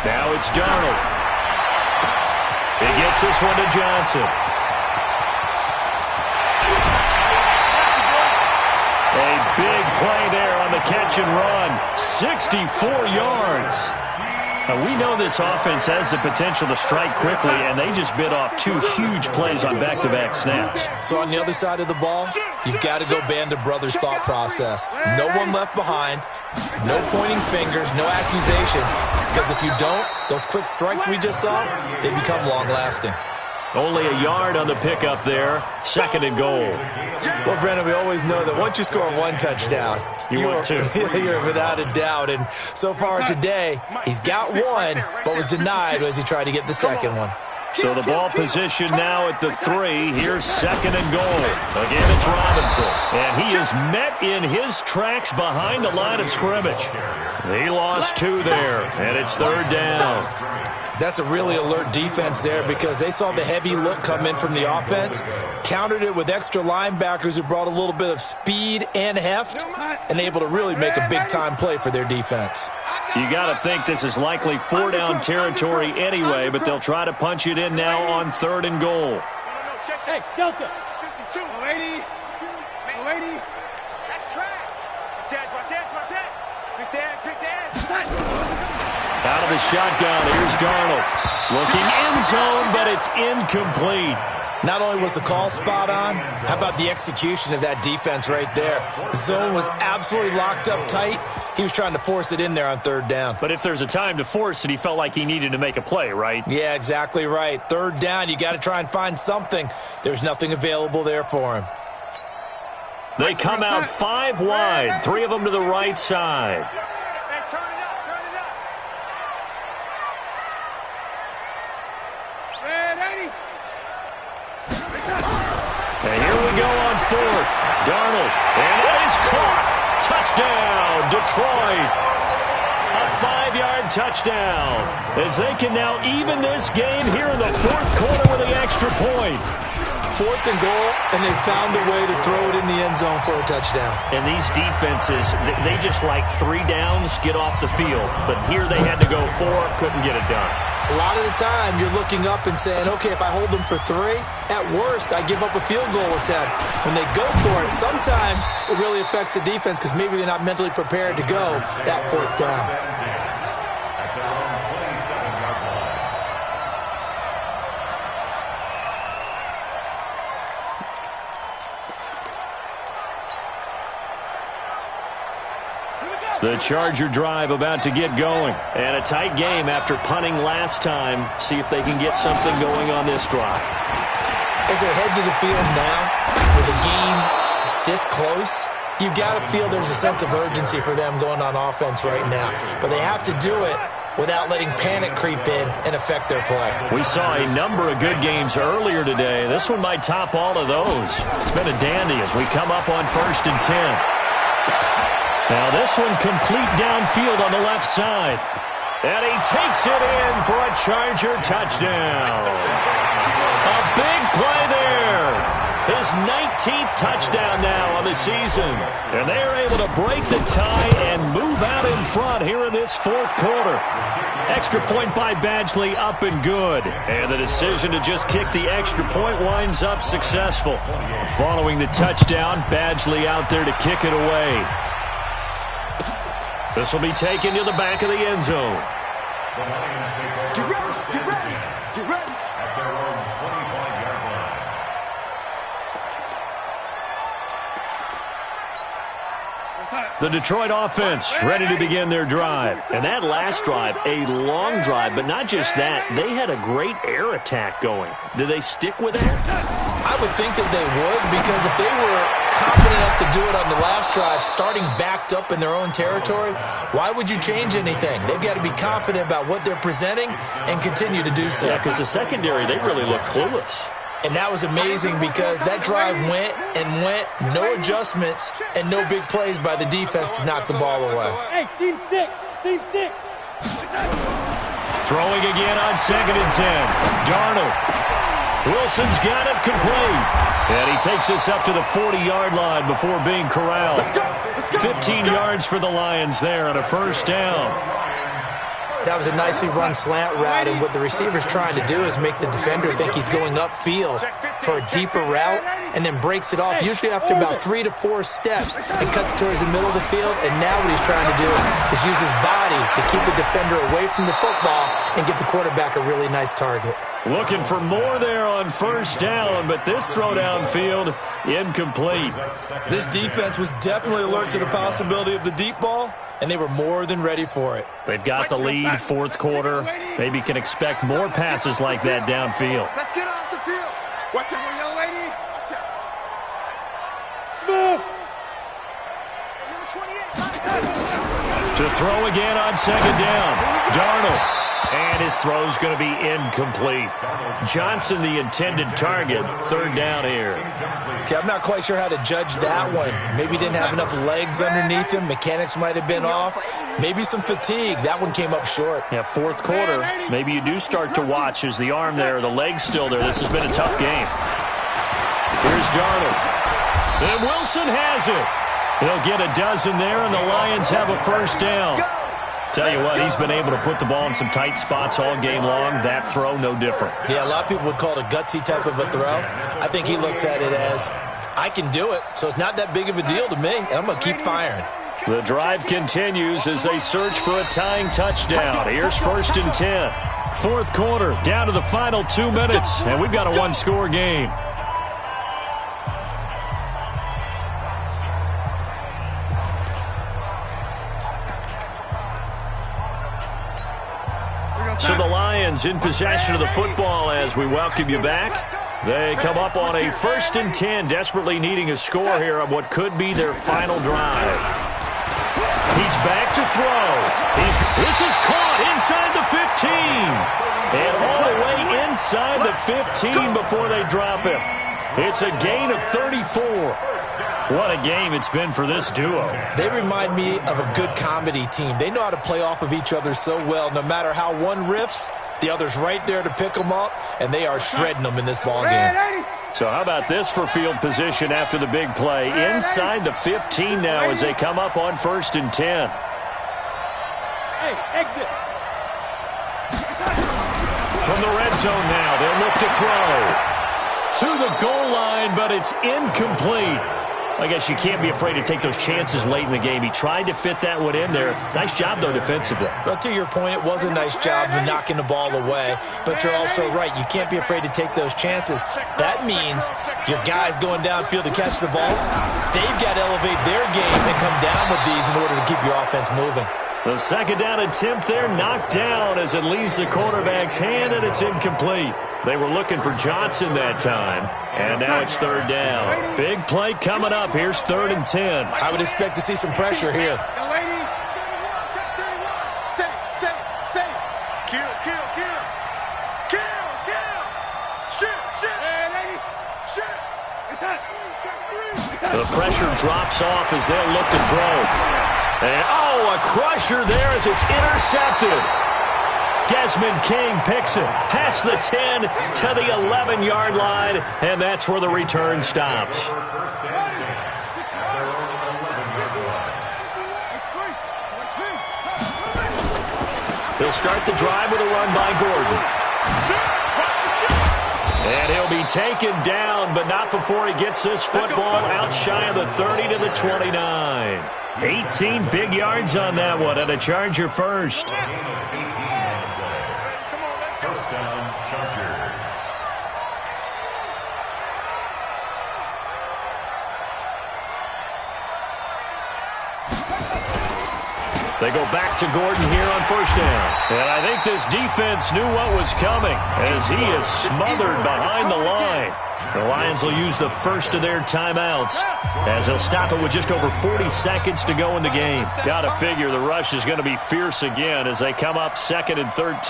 Now it's Darnold. He gets this one to Johnson. A big play there on the catch and run. 64 yards. Now, we know this offense has the potential to strike quickly, and they just bit off 2 huge plays on back-to-back snaps.
So on the other side of the ball, you've got to go Band of Brothers thought process. No one left behind, no pointing fingers, no accusations, because if you don't, those quick strikes we just saw, they become long-lasting.
Only a yard on the pickup there. 2nd and goal.
Well, Brandon, we always know that once you score 1 touchdown,
want 2.
You're without a doubt. And so far today, he's got 1, but was denied as he tried to get the second one.
So the ball position now at the 3. Here's 2nd and goal. Again, it's Robinson. And he is met in his tracks behind the line of scrimmage. He lost 2 there, and it's 3rd down.
That's a really alert defense there because they saw the heavy look come in from the offense, countered it with extra linebackers who brought a little bit of speed and heft, and able to really make a big-time play for their defense.
You got to think this is likely 4-down territory anyway, but they'll try to punch it in now on 3rd and goal.
Hey, Delta. 52. Lady. That's track. Watch that. Good there.
Out of the shotgun, here's Darnold. Looking end zone, but it's incomplete.
Not only was the call spot on, how about the execution of that defense right there? The zone was absolutely locked up tight. He was trying to force it in there on third down.
But if there's a time to force it, he felt like he needed to make a play, right?
Yeah, exactly right. Third down, you got to try and find something. There's nothing available there for him.
They come out 5 wide, 3 of them to the right side. And here we go on 4th. Darnold, and that is caught. Touchdown, Detroit. A 5-yard touchdown. As they can now even this game here in the 4th quarter with the extra point.
4th and goal, and they found a way to throw it in the end zone for a touchdown.
And these defenses, they just like 3 downs, get off the field. But here they had to go 4, couldn't get it done.
A lot of the time, you're looking up and saying, okay, if I hold them for 3, at worst, I give up a field goal attempt. When they go for it, sometimes it really affects the defense because maybe they're not mentally prepared to go that 4th down.
The Charger drive about to get going. And a tight game after punting last time. See if they can get something going on this drive.
As they head to the field now, with a game this close, you've got to feel there's a sense of urgency for them going on offense right now. But they have to do it without letting panic creep in and affect their play.
We saw a number of good games earlier today. This one might top all of those. It's been a dandy as we come up on 1st and 10. Now this one complete downfield on the left side. And he takes it in for a Charger touchdown. A big play there. His 19th touchdown now on the season. And they are able to break the tie and move out in front here in this 4th quarter. Extra point by Badgley, up and good. And the decision to just kick the extra point winds up successful. Following the touchdown, Badgley out there to kick it away. This will be taken to the back of the end zone.
Get ready, get ready, get ready.
At their own 25-yard line.
The Detroit offense ready to begin their drive. And that last drive, a long drive, but not just that. They had a great air attack going. Do they stick with that?
I would think that they would, because if they were confident enough to do it on the last drive, starting backed up in their own territory, why would you change anything? They've got to be confident about what they're presenting and continue to do so.
Yeah, because the secondary, they really look clueless.
And that was amazing because that drive went and went, no adjustments, and no big plays by the defense to knock the ball away.
Hey, team 6, team 6.
Throwing again on 2nd and 10. Darnold. Wilson's got it complete. And he takes us up to the 40-yard line before being corralled. 15 yards for the Lions there on a 1st down.
That was a nicely run slant route, and what the receiver's trying to do is make the defender think he's going upfield for a deeper route and then breaks it off, usually after about 3 to 4 steps, and cuts towards the middle of the field. And now what he's trying to do is use his body to keep the defender away from the football and give the quarterback a really nice target.
Looking for more there on 1st down, but this throw downfield, incomplete.
This defense was definitely alert to the possibility of the deep ball, and they were more than ready for it.
They've got the lead, 4th quarter. Maybe can expect more passes like that downfield.
Let's get off the field. Watch out, young lady. Watch out. Smooth.
To throw again on 2nd down. Darnold. And his throw's going to be incomplete. Johnson, the intended target. 3rd down here.
Okay, I'm not quite sure how to judge that one. Maybe he didn't have enough legs underneath him. Mechanics might have been off. Maybe some fatigue. That one came up short.
Yeah, 4th quarter. Maybe you do start to watch as the arm there, the leg's still there. This has been a tough game. Here's Darnold. And Wilson has it. He'll get a dozen there, and the Lions have a 1st down. Tell you what, he's been able to put the ball in some tight spots all game long. That throw, no different.
Yeah, a lot of people would call it a gutsy type of a throw. I think he looks at it as, I can do it, so it's not that big of a deal to me, and I'm going to keep firing.
The drive continues as they search for a tying touchdown. Here's 1st and 10. Fourth quarter, down to the final 2 minutes, and we've got a one-score game. So the Lions in possession of the football as we welcome you back. They come up on a 1st and 10, desperately needing a score here on what could be their final drive. He's back to throw. This is caught inside the 15. And all the way inside the 15 before they drop him. It's a gain of 34. What a game it's been for this duo.
They remind me of a good comedy team. They know how to play off of each other so well. No matter how one riffs, the other's right there to pick them up, and they are shredding them in this ball game.
So how about this for field position after the big play? Inside the 15 now as they come up on 1st and 10.
Hey, exit.
From the red zone now, they'll look to throw. To the goal line, but it's incomplete. I guess you can't be afraid to take those chances late in the game. He tried to fit that one in there. Nice job, though, defensively.
Well, to your point, it was a nice job of knocking the ball away. But you're also right. You can't be afraid to take those chances. That means your guys going downfield to catch the ball, they've got to elevate their game and come down with these in order to keep your offense moving.
The second down attempt there knocked down as it leaves the quarterback's hand, and it's incomplete. They were looking for Johnson that time, and now it's 3rd down. Big play coming up. Here's 3rd and 10.
I would expect to see some pressure here.
The pressure drops off as they'll look to throw. And, a crusher there as it's intercepted. Desmond King picks it past the 10 to the 11-yard line, and that's where the return stops. He'll start the drive with a run by Gordon. And he'll be taken down, but not before he gets this football out shy of the 30 to the 29. 18 big yards on that one, and a Charger first.
1st down, Chargers.
They go back to Gordon here on 1st down. And I think this defense knew what was coming as he is smothered behind the line. The Lions will use the first of their timeouts as they'll stop it with just over 40 seconds to go in the game. Got to figure the rush is going to be fierce again as they come up 2nd and 13.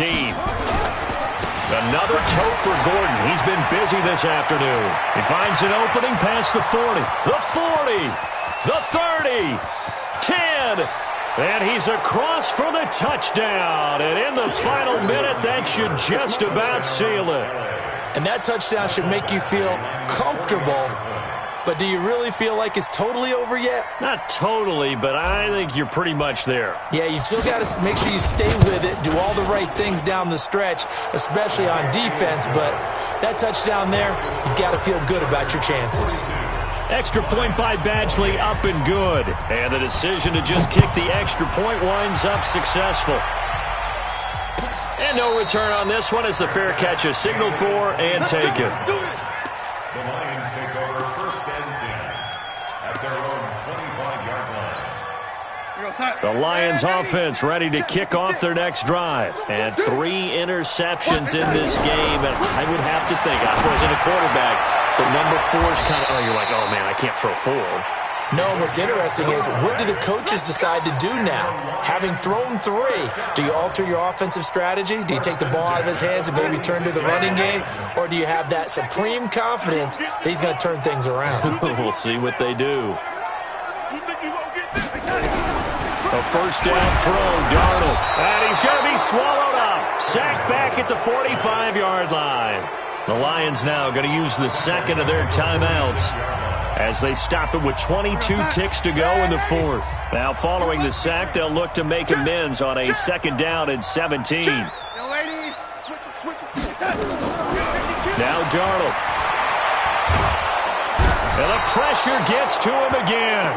Another tote for Gordon. He's been busy this afternoon. He finds an opening past the 40, the 40, the 30, 10, and he's across for the touchdown. And in the final minute, that should just about seal it.
And that touchdown should make you feel comfortable. But do you really feel like it's totally over yet?
Not totally, but I think you're pretty much there.
Yeah, you still got to make sure you stay with it, do all the right things down the stretch, especially on defense. But that touchdown there, you got to feel good about your chances.
Extra point by Badgley, up and good. And the decision to just kick the extra point winds up successful. And no return on this one as the fair catch is signaled for and taken.
The Lions take over 1st and 10 at their own 25-yard line.
The Lions offense ready to kick off their next drive. And 3 interceptions in this game. And I would have to think, I wasn't a quarterback, but number 4 is kind of, you're like, oh, man, I can't throw 4.
No, what's interesting is what do the coaches decide to do now? Having thrown 3, do you alter your offensive strategy? Do you take the ball out of his hands and maybe turn to the running game? Or do you have that supreme confidence that he's going to turn things around?
We'll see what they do. A 1st down throw, Darnold. And he's going to be swallowed up. Sacked back at the 45-yard line. The Lions now going to use the 2nd of their timeouts as they stop it with 22 ticks to go in the 4th. Now following the sack, they'll look to make amends on a 2nd down and 17. Now Darnold. And the pressure gets to him again.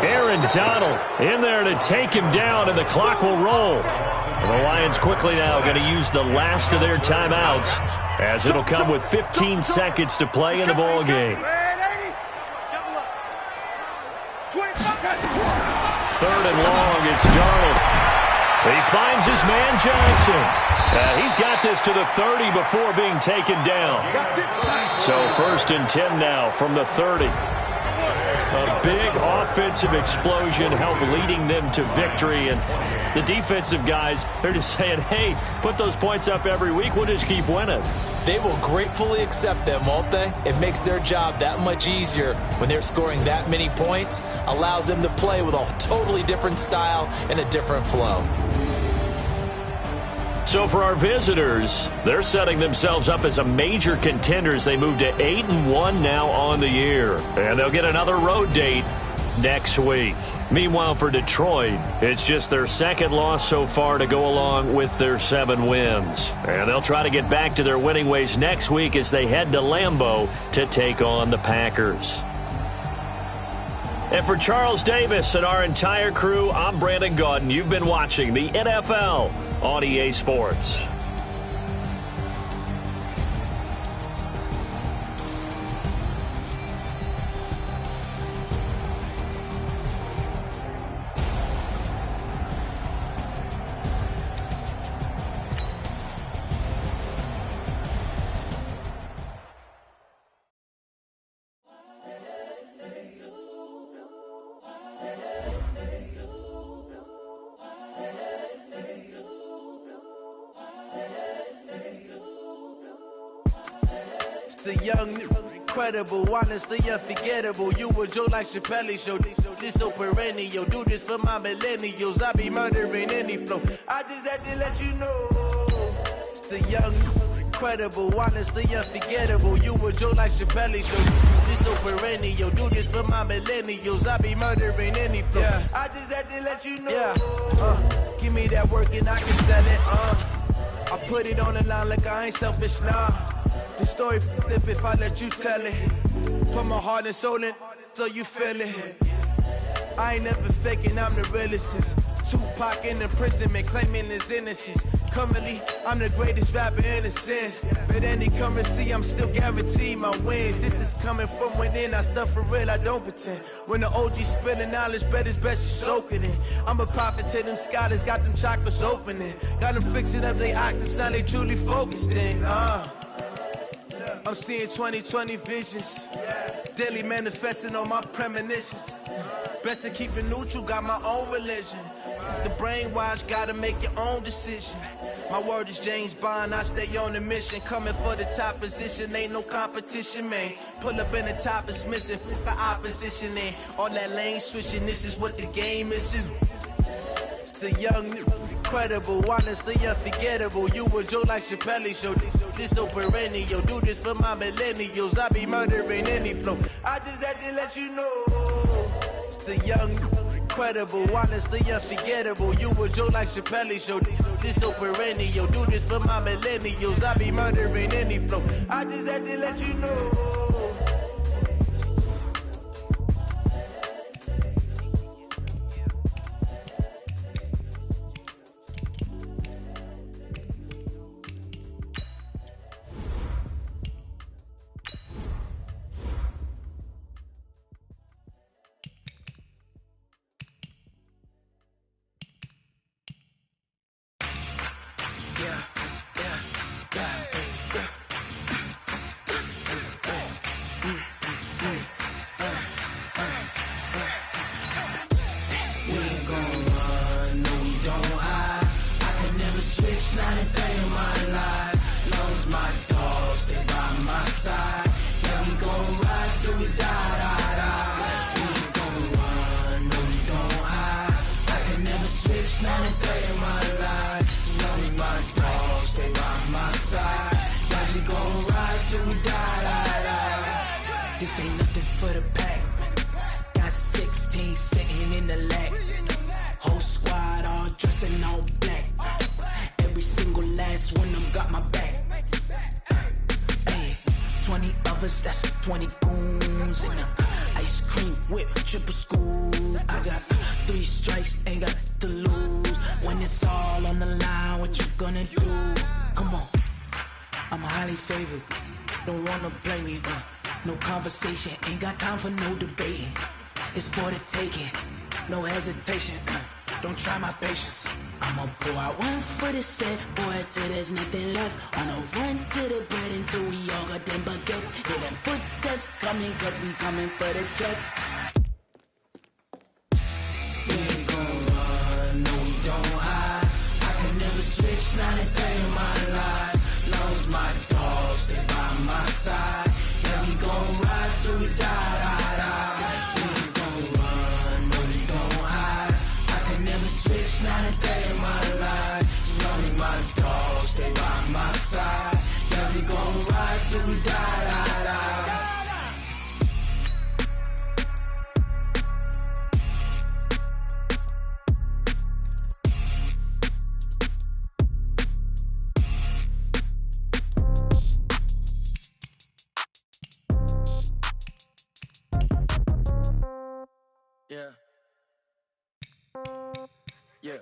Aaron Donald in there to take him down, and the clock will roll. The Lions quickly now going to use the last of their timeouts, as it'll come with 15 seconds to play in the ball game. Third and long, it's Donald. He finds his man Johnson. He's got this to the 30 before being taken down. So 1st and 10 now from the 30. A big offensive explosion helped leading them to victory. And the defensive guys, they're just saying, hey, put those points up every week. We'll just keep winning.
They will gratefully accept them, won't they? It makes their job that much easier when they're scoring that many points. Allows them to play with a totally different style and a different flow.
So for our visitors, they're setting themselves up as a major contender as they move to 8-1 now on the year. And they'll get another road date next week. Meanwhile, for Detroit, it's just their second loss so far to go along with their 7 wins. And they'll try to get back to their winning ways next week as they head to Lambeau to take on the Packers. And for Charles Davis and our entire crew, I'm Brandon Gaudin. You've been watching the NFL on EA Sports.
The young, incredible, honestly unforgettable. You a Joe like Chappelle show. This so perennial. Do this for my millennials. I be murdering any flow. I just had to let you know. It's the young, incredible, honestly unforgettable. You a Joe like Chappelle show. This so perennial. Do this for my millennials. I be murdering any flow. Yeah. I just had to let you know. Yeah. Give me that work and I can sell it. I put it on the line like I ain't selfish, nah. The story flip if I let you tell it. Put my heart and soul in so you feel it. I ain't never faking, I'm the realest since Tupac in imprisonment, claiming his innocence. Currently, I'm the greatest rapper in a sense. But any currency, I'm still guaranteed my wins. This is coming from within, I stuff for real, I don't pretend. When the OG spilling knowledge, bet it's best you soak it in. I'm a prophet to them scholars, got them chakras opening. Got them fixing up they octaves, now they truly focused in. I'm seeing 2020 visions, daily manifesting on my premonitions. Best to keep it neutral, got my own religion. The brainwash, gotta make your own decision. My word is James Bond, I stay on the mission. Coming for the top position, ain't no competition, man. Pull up in the top, it's missing, the opposition in. All that lane switching, this is what the game is in. It's the young, incredible, honestly unforgettable. You a Joe like Chappelle show. This so perennial. Do this for my millennials. I be murdering any flow. I just had to let you know. It's the young, incredible, honestly unforgettable. You a Joe like Chappelle show. This so perennial. Do this for my millennials. I be murdering any flow. I just had to let you know. This ain't nothing for the pack. Got 16 sitting in the lag. Whole squad all dressing all black. Every single last one of them got my back. Hey, 20 of us, that's 20 goons in a ice cream whip, triple scoop.
wanna do. Come on, I'm highly favored. Don't wanna blame me. No conversation, ain't got time for no debating. It's for the taking, no hesitation. Don't try my patience. I'ma pour out one for the set, boy, till there's nothing left. On a run to the bread until we all got them baguettes. Hear them footsteps coming, cause we coming for the check. We ain't gon' run, no we don't hide. I can never switch, not a day in my life. Long as my dogs, they by my side. Yeah, we gon' ride till we die, die, die. We ain't gon' run, no we don't hide. I can never switch, not a day in my life. As long as my dogs, they by my side. Yeah, we gon' ride till we die, die, die.
Yeah. Yeah.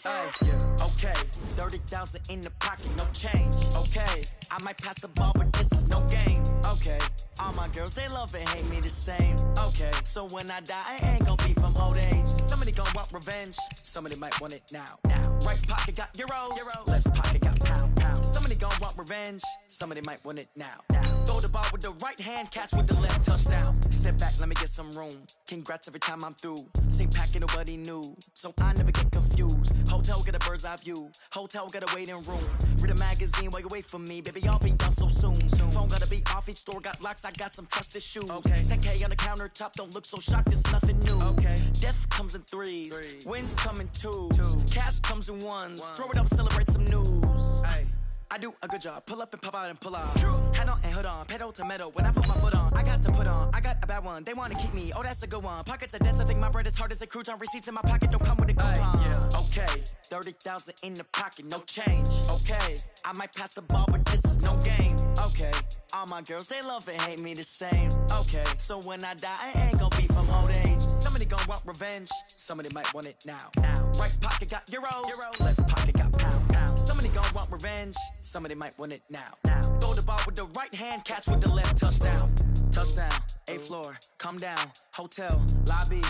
Hey, yeah. Okay. 30,000 in the pocket, no change. Okay. I might pass the ball, but this is no game. Okay. All my girls, they love and hate me the same. Okay. So when I die, I ain't gon' be from old age. Somebody gon' want revenge. Somebody might want it now. Right pocket got euros. Left pocket got pound. Somebody gon' want revenge. Somebody might want it now. Throw the ball with the right hand, catch with the left, touchdown. Step back, let me get some room. Congrats every time I'm through. Same packet, nobody knew, so I never get confused. Hotel get a bird's eye view. Hotel got a waiting room. Read a magazine while you wait for me, baby. I'll be done so soon. Phone gotta be off, each store got locks. I got some trusted shoes. Okay. 10K on the countertop, don't look so shocked. It's nothing new. Okay. Death comes in threes. Wins come in twos. Cash comes in ones. Throw it up, celebrate some news. Hey. I do a good job, pull up and pop out and pull out. Head on and hood on, pedal to metal. When I put my foot on, I got to put on. I got a bad one, they wanna keep me. Oh, that's a good one. Pockets are dense, I think my bread is hard as a crouton. Receipts in my pocket don't come with a coupon. Yeah. Okay, 30,000 in the pocket, no change. Okay, I might pass the ball, but this is no game. Okay, all my girls, they love and hate me the same. Okay, so when I die, I ain't gon' be from old age. Somebody gon' want revenge. Somebody might want it now. Right pocket got euros. Left pocket got pound. Somebody gon' want revenge. Somebody might want it now. Throw the ball with the right hand, catch with the left, touchdown. Touchdown, 8th floor, come down, hotel, lobby.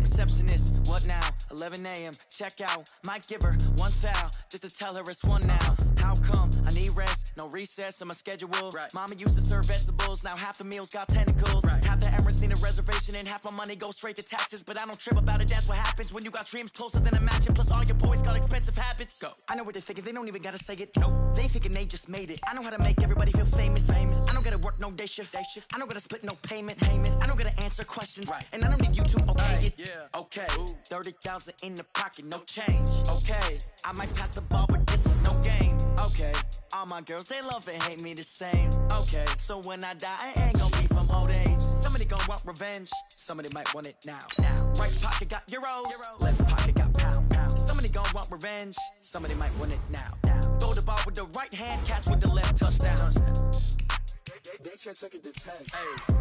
Receptionist, what now? 11 a.m., check out. Might give her one foul, just to tell her it's one now. How come? I need rest, no recess on my schedule. Right. Mama used to serve vegetables, now half the meals got tentacles. Right. Half the Emirates need a reservation and half my money goes straight to taxes. But I don't trip about it, that's what happens when you got dreams closer than a match. And plus all your boys got expensive habits. Go. I know what they're thinking, they don't even gotta say it. No, they thinking they just made it. I know how to make everybody feel famous. I don't gotta work no day shift. I don't gotta split no payment. I don't gotta answer questions. Right. And I don't need you to okay it. Yeah. Okay, 30,000 in the pocket, no change. Okay, I might pass the ball, but this is no game. Okay, all my girls, they love and hate me the same. Okay, so when I die, I ain't gon' be from old age. Somebody gon' want revenge. Somebody might want it now. Right pocket got euros. Left pocket got pound. Somebody gon' want revenge. Somebody might want it now. Throw the ball with the right hand, catch with the left, touchdown.
They can't take it to 10.
Hey.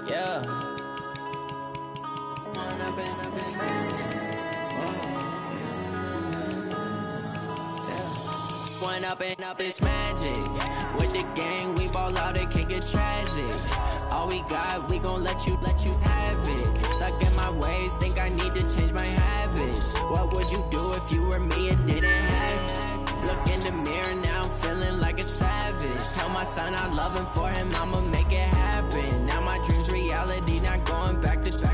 Yeah. One up and up, it's magic. With the gang, we ball out, it can get tragic. All we got, we gon' let you have it. Stuck in my ways, think I need to change my habits. What would you do if you were me and didn't have it? Look in the mirror now, I'm feeling like a savage. Tell my son I love him, for him I'ma make it happen. Now my dream's reality, not going back to.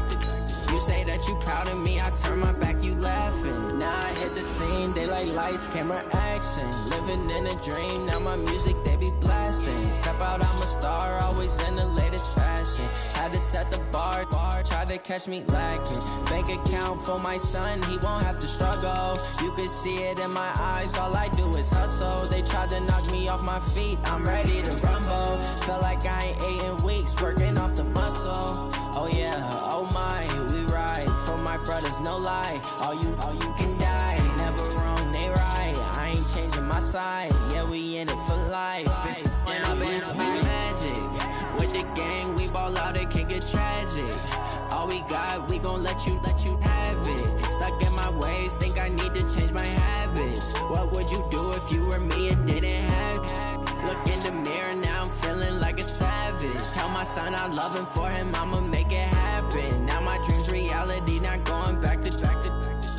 You say that you proud of me, I turn my back, you laughing. Now I hit the scene, they like lights, camera, action. Living in a dream, now my music, they be blasting. Step out, I'm a star, always in the latest fashion. Had to set the bar, try to catch me lacking. Bank account for my son, he won't have to struggle. You could see it in my eyes, all I do is hustle. They tried to knock me off my feet, I'm ready to rumble. Feel like I ain't ate in weeks, working off the muscle. Oh yeah, oh my, we ride for my brothers, no lie. All you can die. Never wrong, they right. I ain't changing my side. Yeah, we in it for life. When I've been magic. With the gang, we ball out, it can get tragic. All we got, we gon' let you have it. Stuck in my ways, think I need to change my habits. What would you do if you were me and didn't have it? Look in the mirror, now I'm feeling like a savage. Tell my son I love him, for him I'ma make it happen. Now my dream's reality, not going back to.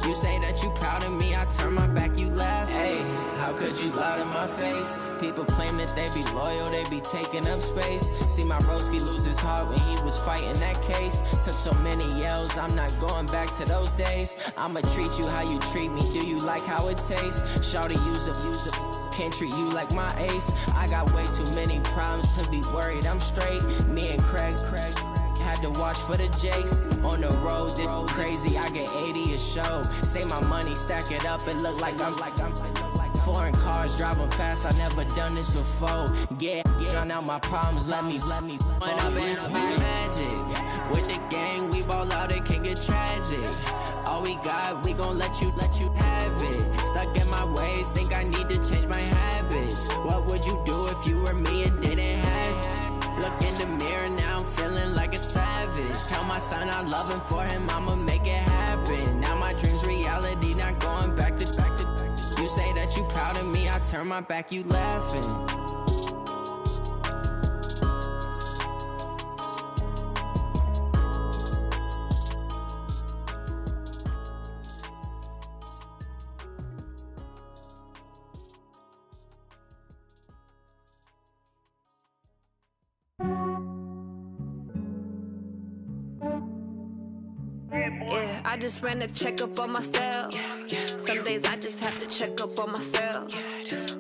You say that you proud of me, I turn my back, you laugh. Hey, how could you lie to my face? People claim that they be loyal, they be taking up space. See my broski lose his heart when he was fighting that case. Took so many yells, I'm not going back to those days. I'ma treat you how you treat me, do you like how it tastes? Shawty, use up, can't treat you like my ace. I got way too many problems to be worried, I'm straight. Me and Craig had to watch for the Jakes. On the road, this crazy, I get 80 a show. Say my money, stack it up, it look like I'm foreign cars, driving fast, I never done this before. Yeah, drown out my problems, let me. When I've been magic. With the gang, we ball out, it can get tragic. All we got, we gon' let you have it. Stuck in my ways, think I need to change my habits. What would you do if you were me and didn't have it? Look in the mirror, now I'm feeling like a savage. Tell my son I love him, for him I'ma make it happen. Now my dream's reality, not going back to. You say that you proud of me, I turn my back, you laughing.
Yeah, I just ran a checkup on myself. Some days I just have to check up on myself.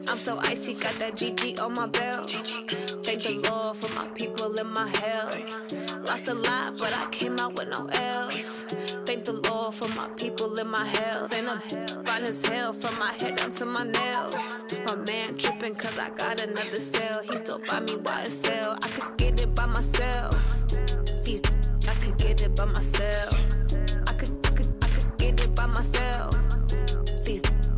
I'm so icy, got that GG on my belt. Thank the Lord for my people in my health. Lost a lot, but I came out with no L's. Thank the Lord for my people in my health. And I'm fine as hell from my head down to my nails. My man tripping cause I got another cell. He still buy me YSL. I could get it by myself. I could get it by myself. I could get it by myself.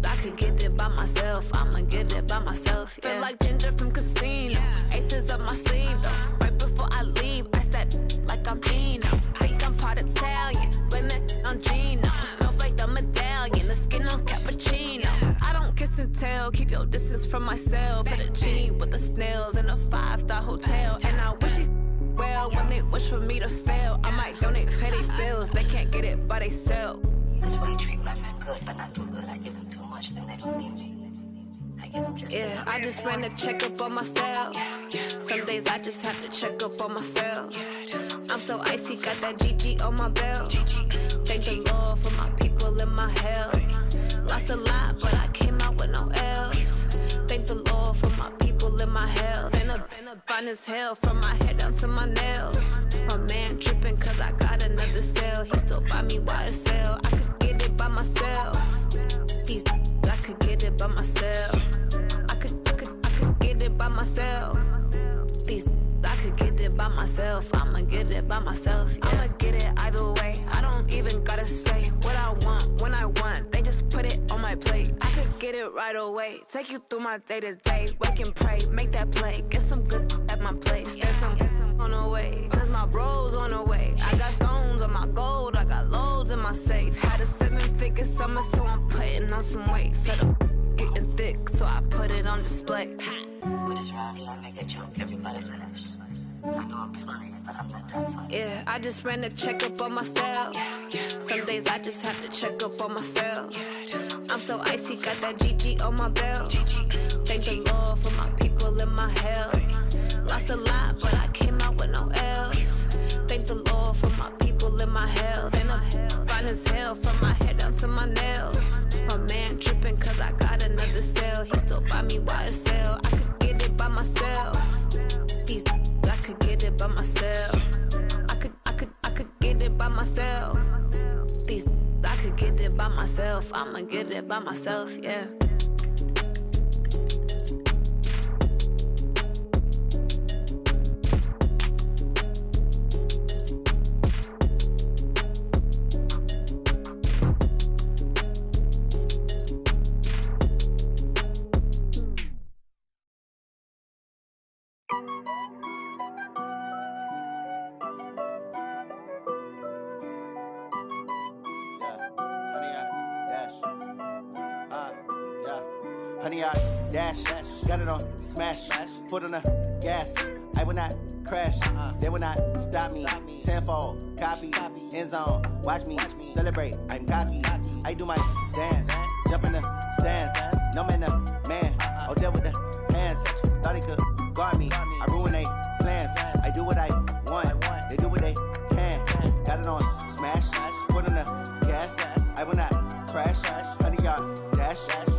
I could get it by myself. I'ma get it by myself. Yeah. Feel like Ginger from Casino. Aces up my sleeve though. Right before I leave, I said like I'm Dino. Think I'm part Italian. Blame it on Gino. Snowflake the medallion. The skin on cappuccino. I don't kiss and tell. Keep your distance from myself. For the genie with the snails in a 5-star hotel. And I wish he's well when they wish for me to fail. I might donate petty bills. They can't get it by they sell.
That's why you treat my men good, but not too good. I give them too much, then they don't need me. I give them just
yeah, I just ran a checkup on myself. Some days I just have to check up on myself. I'm so icy, got that GG on my belt. Thank the Lord for my people in my health. Lost a lot, but I came out with no L's. Thank the Lord for my people in my health. And I'm fine as hell from my head down to my nails. My man tripping cause I got another cell. He still buy me YSL. I could get it by myself. I could get it by myself. I could get it by myself. I could get it by myself. I'ma get it by myself. Yeah. I'ma get it either way. I don't even gotta say what I want when I want. They just put it on my plate. I could get it right away. Take you through my day to day. Wake and pray, make that play. Get some good at my place. There's some on the way, cause my bros on the way. I got stones on my gold. I got loads in my safe. Had a 7-figure summer, so I'm putting on some weight. Set up getting thick, so I put it on display.
With this round, I make a joke, everybody laughs. I know I'm funny, but I'm not that funny.
Yeah, I just ran a checkup on myself. Some days I just have to check up on myself. I'm so icy, got that GG on my belt. Thank the Lord for my people in my health. Lost a lot, but I came out with no L's. Thank the Lord for my people in my health. And I'm fine as hell from my head down to my nails. My man tripping cause I got another cell. He still buy me YSL. I could get it by myself. I could get it by myself. I could get it by myself. I could get it by myself. I'ma get it by myself, yeah.
100 yard dash. Got it on smash. Foot on the gas. I will not crash. They will not stop me. Tenfold, copy, end zone. Watch me celebrate. I'm cocky. I do my dance. Jump in the stands. No man, man. Oh, there with the hands. Thought he could guard me. I ruin they plans. I do what I want. They do what they can. Got it on smash. Foot on the gas. I will not crash. 100 yard dash.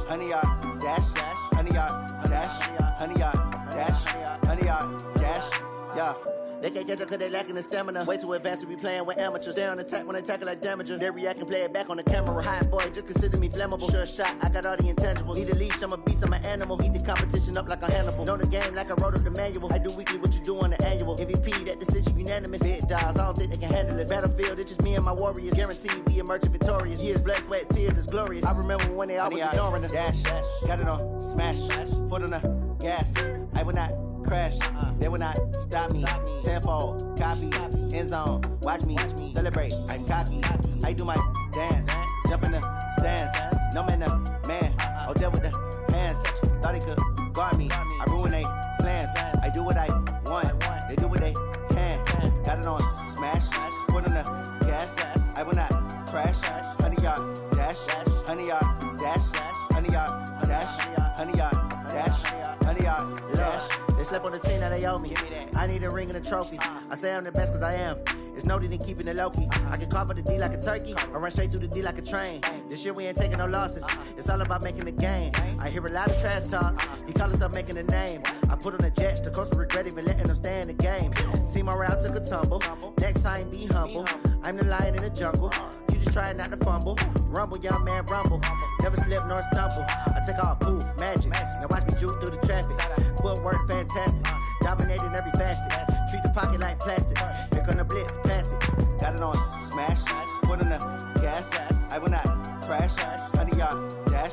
100 yard dash. 100 yard dash. 100 yard dash. 100 yard dash. Yeah. They can't catch up cause they lacking the stamina. Way too advanced to be playing with amateurs. Stay on attack when they tackle like damager. They react and play it back on the camera. Hot boy, just consider me flammable. Sure shot, I got all the intangibles. Need a leash, I'm a beast, I'm an animal. Eat the competition up like a Hannibal. Know the game like I wrote up the manual. I do weekly what you do on the annual. MVP, that decision unanimous. Big dogs, I don't think they can handle this. Battlefield, it's just me and my warriors. Guaranteed we emerge victorious. Years, blood, sweat, tears, it's glorious. I remember when they always ignoring us. Dash, got it on smash. Foot on the gas. I will not crash. They will not stop me. Tenfold, copy, end zone. Watch me celebrate. I'm cocky. I do my dance. Jump in the stands. No man, man. Oh, there with the hands. Thought he could guard me. I ruin they plans. I do what I want. They do what they can. Got it on smash. Foot on the gas. I will not crash. 100 yard dash. 100 yard dash. 100 yard dash. 100 yard dash. 100 yard dash. They slept on the team, now they owe me. I need a ring and a trophy. I say I'm the best cause I am. It's no need in keeping it low-key. I can carve up the D like a turkey or run straight through the D like a train. This year we ain't taking no losses. It's all about making the game. I hear a lot of trash talk. He call himself making a name. I put on the Jets, the coach will regret even letting them stay in the game. Team morale took a tumble. Next time be humble. I'm the lion in the jungle. You just try not to fumble. Rumble, young man, rumble. Never slip nor stumble. I take off, poof, magic. Now watch me juke through the traffic. Footwork fantastic. Dominating every facet. Treat the pocket like plastic. Here come the blitz, pass it. Got it on smash. Foot on the gas. I will not crash. 100 yard dash.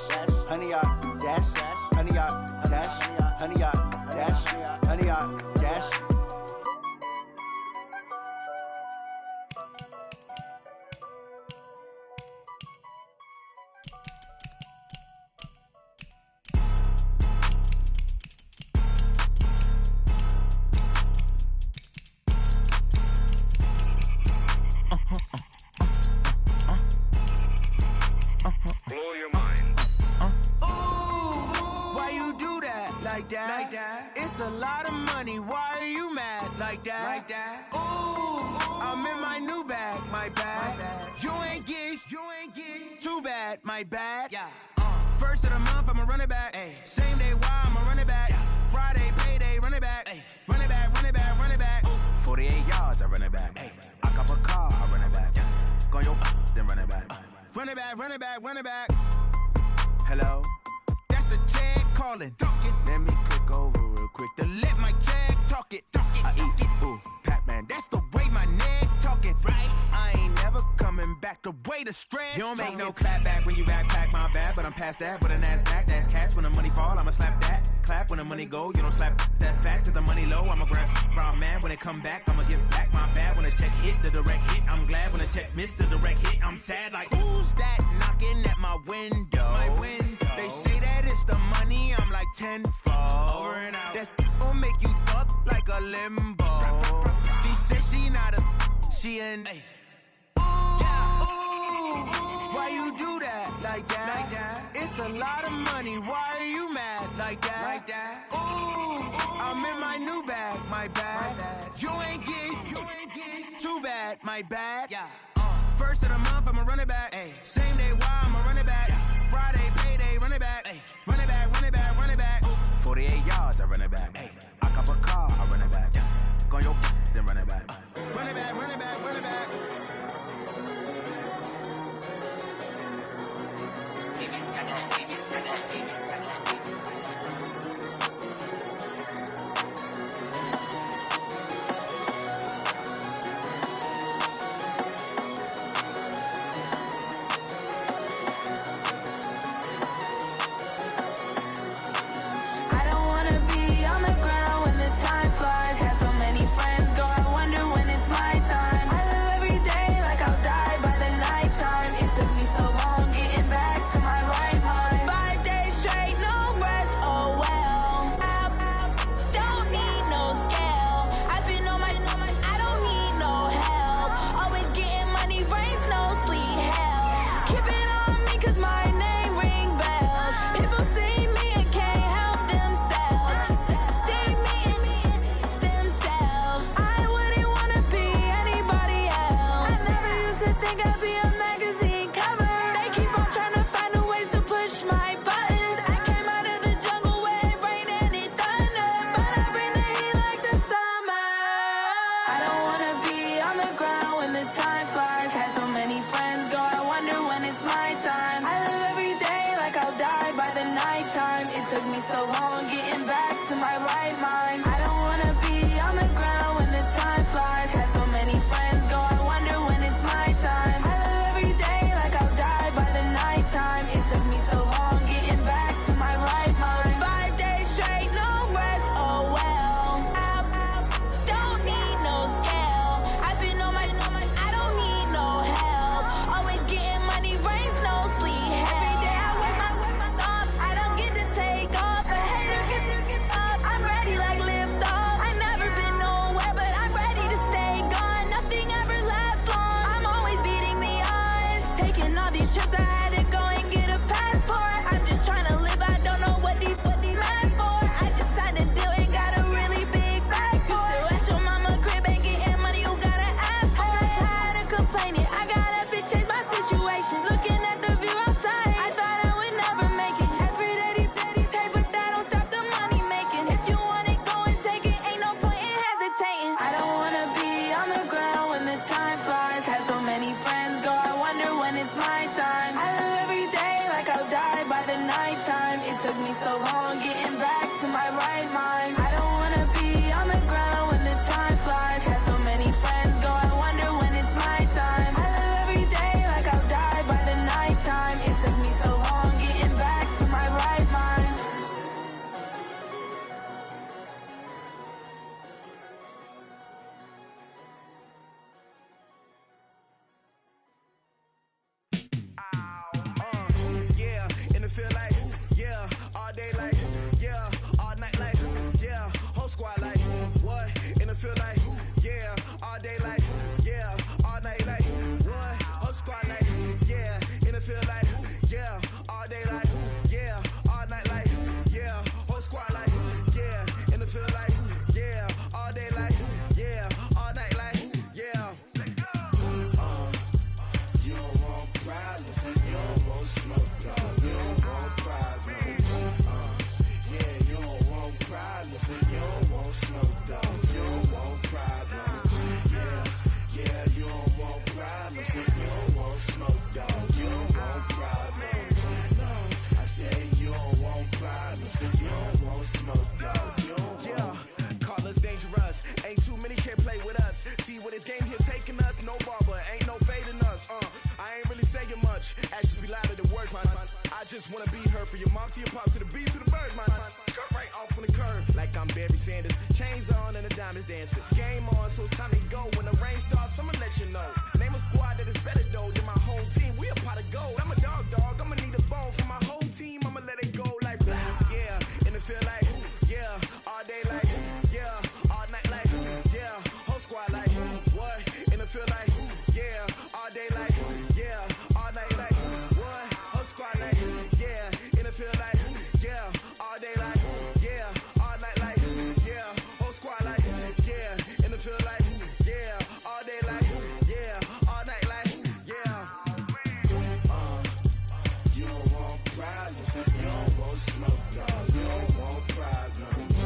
100 yard dash. 100 yard dash. 100 yard dash. 100 yard dash.
Like that. It's a lot of money. Why are you mad like that? Ooh, I'm in my new bag. My bad. You ain't get too bad. My bad. Yeah. First of the month, I'ma run it back. Ay. Same day, why I'ma run it back. Yeah. Friday, payday, run it back. Ay. Run it back, run it back, run it back. 48 yards, I run it back. Ay. I cop a car, I run it back. Yeah. Go your then run it back. Run it back, run it back, run it back. Hello? That's the Jag calling. Let me click over real quick to let my Jag talk it. I eat, ooh, Pac-Man. That's the way my neck talking. Right? I ain't never coming back. The way the stress. You don't make no clap back when you backpack, my bad. But I'm past that with a NASDAQ. That's cash. When the money fall, I'ma slap that. Clap when the money go. You don't slap. That's facts. If the money low, I'ma grab brown man. When it come back, I'ma give back my bad. When the check hit, the direct hit. I'm glad when the check missed the direct hit. I'm sad like who's that knocking at my window? My window. They say that it's the money. I'm like tenfold. Over and out. That's gon' make you up like a limbo. She said she not a. She an. Ay. Why you do that like that? It's a lot of money. Why are you mad like that? Ooh, I'm in my new bag. My bad. You ain't get too bad. My bad. Yeah. First of the month, I'ma run it back. Ay. Same day, why I'ma run it back. Yeah. Friday, payday, run it back. Ay. Run it back, run it back, run it back. 48 yards, I run it back. Ay. I cop a car, I run it back. Yeah. Go your then run it back. Run it back, run it back, run it back.
Time flies, have so many friends, go, I wonder when it's my time.
I don't wanna be on the ground when the time flies. Had so many friends go, I wonder when it's my time. I live every day like I'll die by the nighttime. It took me so long getting back to my right mind. I don't wanna be on the ground when the time flies. Had so many friends go, I wonder when it's my time. I live every day like I'll die by the nighttime. It took me so long getting back to my right mind. 5 days straight, no rest, oh well. Don't need no scale. I've been on my, I don't need no help. Always getting money, rains, no sleep. Every day I work my thumb. I don't get to take off. A hater get up. I'm ready like lift off. I never been nowhere, but I'm ready to stay gone. Nothing ever lasts long. I'm always beating the odds. Taking all these trips, I had to go and get a passport. I'm just trying to live. I don't know what the mad for. I just signed a deal and got a really big bag for it. Still at your mama crib and getting money, you gotta ask for it. I'm tired of complaining. I got up and changed my situation. Looking at the view outside, I thought I would never make it. Every day, take, but that don't stop the money making. If you want it, go and take it. Ain't no point in hesitating. I don't wanna be on the ground when the time flies. Had so many friends go, I wonder when it's my time. I live every day like I'll die by the nighttime. It took me so long getting back to my right mind. I don't wanna be on the ground when the time flies. Had so many friends go, I wonder when it's my time. I live every day like I'll die by the nighttime. It took me so long getting back to my right mind.
Yeah, and it feel like, yeah, all day like, yeah, all night like, yeah, whole squad like, what? And it feel like, yeah, all day like, yeah, all night like, what? Whole squad like, yeah, and it feel like, yeah, all day like, yeah, all night like, yeah, whole squad like, yeah, and it feel like, yeah, all day like, yeah, all night like, yeah. You don't want problems, you don't want smoke, no, you don't want problems. Yeah, you don't want problems, you don't want smoke, dog, you don't want problems. Yeah, you don't want problems, you don't want smoke, dog, you don't want problems. No, I said you don't want problems, you don't want smoke, dog, you don't want. Yeah, call us dangerous, ain't too many can play with us. See what this game here taking us, no barber, ain't no fading us. I ain't really saying much, actions be louder than words, man. I just wanna be heard, for your mom to your pop, to the beat, to the bird, man. Cut right off on the curb, like I'm Barry Sanders. Chains on and the diamonds dancing. Game on, so it's time to go. When the rain starts, I'ma let you know. Name a squad that is better though than my home team. We a pot of gold. I'm a dog, I'ma need a bone for my whole team. I'ma let it go like, yeah, and it feel like, yeah, all day like, yeah, all night like, yeah, whole squad like, what? And it feel like, yeah, all day like, yeah, all night like, what? Whole squad like, yeah, and it feel like, yeah, all day like, yeah, all night like, yeah, whole squad like, yeah, and it feel like, yeah, all day like, yeah, all night like, yeah. You don't want problems, you don't want smoke, no, you don't want problems.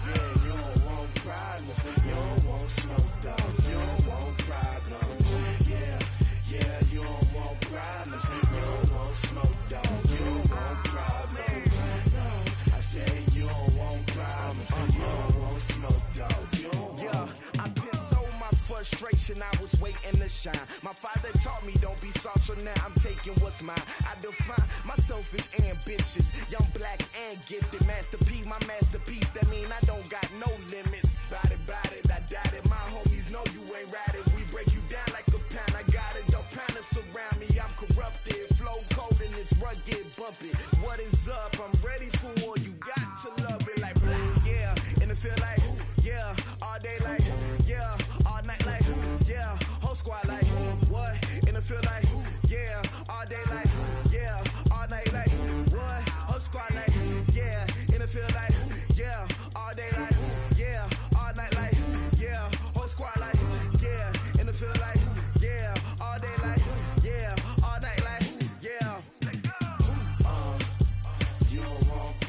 Yeah, you don't want problems, you don't want smoke, dog, you don't want problems. Yeah, you don't want problems, you don't want smoke, dog, you don't want problems. No, I said you don't want problems, you don't want smoke, dog, you don't want. Yeah, I pissed so my frustration, I was waiting to shine. My father taught me don't be soft, so now I'm taking what's mine. I define myself as ambitious, young, black, and gifted. Master P, my masterpiece, that mean I don't got no limits. Bout it, I doubt it. My homies know you ain't ratted. We break you down like a pound. I got it, don't pound us around me. I'm corrupted, flow cold and it's rugged, bumpy. What is up? I'm ready for war. You got to love it like black, yeah. And it feel like, yeah, all day like, yeah, all night like, yeah, whole squad like, what? And it feel like, yeah, all day like, yeah, all night like, what? Whole squad like, yeah, and it feel like, yeah, all day like, yeah, all night like, yeah, whole squad like, yeah, and it feel like, yeah, all day like, yeah, all night like, yeah. You don't want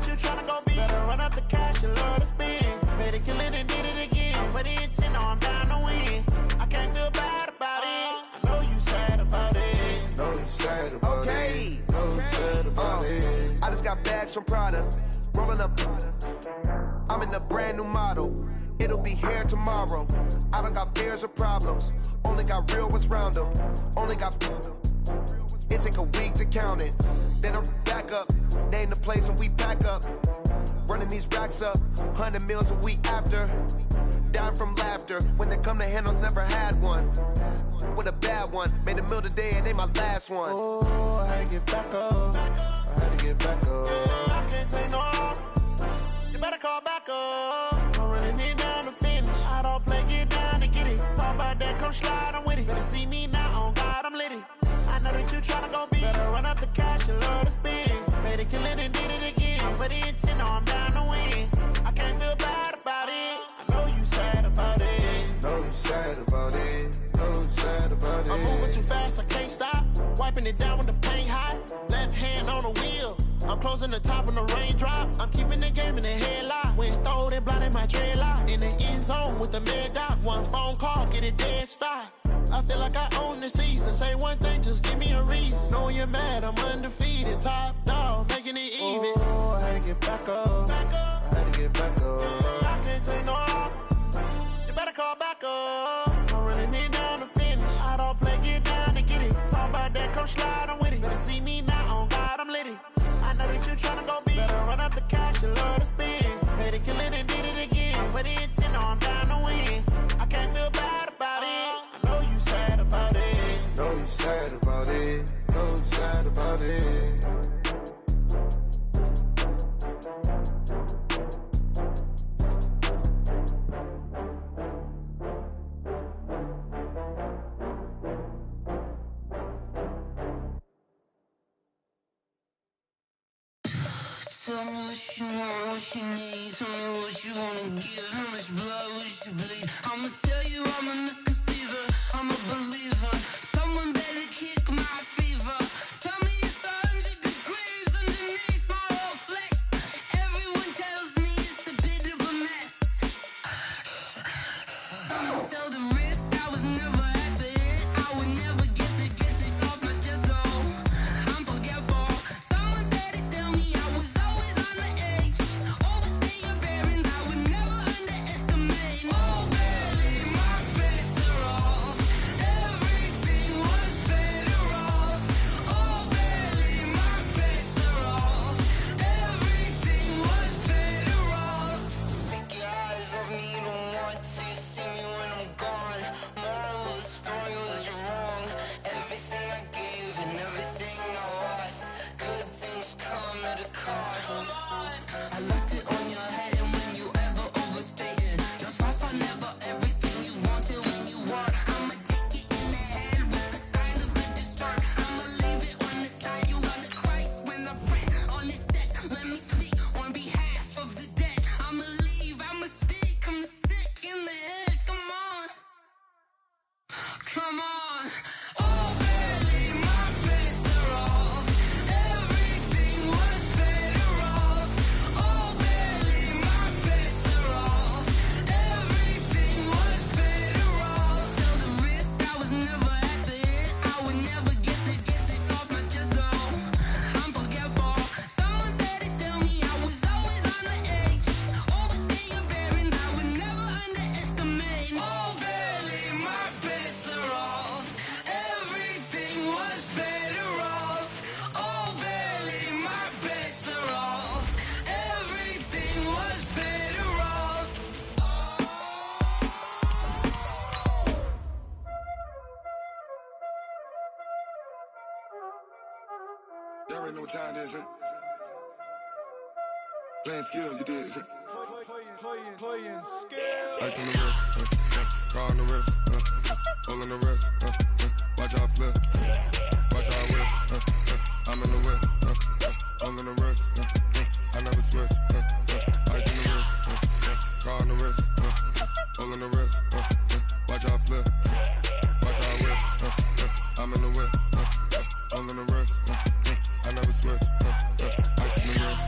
you tryna go be. Better run up the cash, you love to spend. Better kill it and did it again. But the intent, no, I'm down to win. I can't feel bad about it. I know you sad about it.
Know you sad about it. Know you sad about it.
I just got bags from Prada. Rolling up. I'm in a brand new model. It'll be here tomorrow. I don't got fears or problems. Only got real ones round them. Only got. It take a week to count it. Then I'm back up. Name the place and we back up. Running these racks up. 100 meals a week after. Dying from laughter. When they come to handles, never had one. With a bad one. Made a meal today and they my last one.
Oh, I had to get back up. I had to get back up. I can't take no loss. You better call back up. I'm running it down to finish. I don't play, get down to get it. Talk about that, come slide, I'm with it. Better see me now, on God, I'm lit it. I know that you tryna go be. Better run up the cash, you love to spend. Better kill it and did it again. But the intent, no, I'm down to win. I can't feel bad about it. I know you sad about it.
Know you sad about it. Know you sad about it.
I'm moving too fast, I can't stop. Wiping it down with the paint hot. Left hand on the wheel. I'm closing the top when the raindrop. I'm keeping the game in the headlock. When throwed and blinded my dreadlock. In the end zone with the mad dot. One phone call, get it dead stop. I feel like I own the season. Say one thing, just give me a reason. Knowing you're mad, I'm undefeated. Top dog, making it even.
Oh, I had to get back up. I had to get back up.
I can't take no loss. You better call back up. I'm running it down to finish. I don't play, get down to get it. Talk about that, come slide, I'm with it. Better see me now, on God, I'm lit it. I know that you tryna go be. Better run up the cash, you love to spend. Better kill it and did it again. But the intent, no, I'm down to win. I can't feel bad about it. I know you sad about it.
Know you sad about it. Know you sad about it.
Tell me what you want, what you need. Tell me what you wanna give. How much blood would you bleed? I'ma tell you I'm a misconceiver. I'm a believer. Someone better kick my fever. Tell me it's 100 degrees underneath my whole flesh. Everyone tells me it's a bit of a mess. I'ma tell the risk I was never at the end. I would never get it off my chest though. I'm forgetful. Someone better tell me I was always on the edge. Overstay your bearings, I would never underestimate. Oh, barely, my bets are off. Everything was better off. Oh, barely, my bets are off. Everything was better off. Take your eyes off me, you don't want to see me when I'm gone. Moral of the story was you're wrong. Everything I gave and everything I lost. Good things come at a cost. I left it on your head, and when you ever overstated, your thoughts are never everything you wanted when you want. I'ma take it in the head with the signs of a distort. I'ma leave it on the side. You wanna Christ when I pray on this set. Let me speak on behalf of the dead. I'ma leave, I'ma speak. I'm the sick in the head. Come on, come on. Oh, barely, my bets are off. Everything was better off. Oh, barely, my bets are off. Everything was better off. Tell the risk I was never at the end. I would never get it off my chest though. I'm forgetful. Someone better tell me I was always on the edge. Overstay your bearings, I would never underestimate. Oh, barely, my bets are off. Everything was better off. Oh, barely, my bets are off. Everything was better off.
Y'all already know what time it is, huh? Playing skills, you did.
Playing skills.
Ice on the wrist, car on the wrist, hole in the wrist, watch out flip, watch out whip, I'm in the whip, hole in the wrist, I never switch, ice on the wrist, car on the wrist, hole in the wrist, watch out flip, watch out whip, I'm in the whip, hole in the wrist, I never switch, ice on the wrist.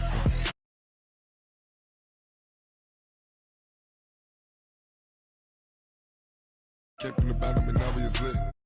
Came from the bottom and now we is lit.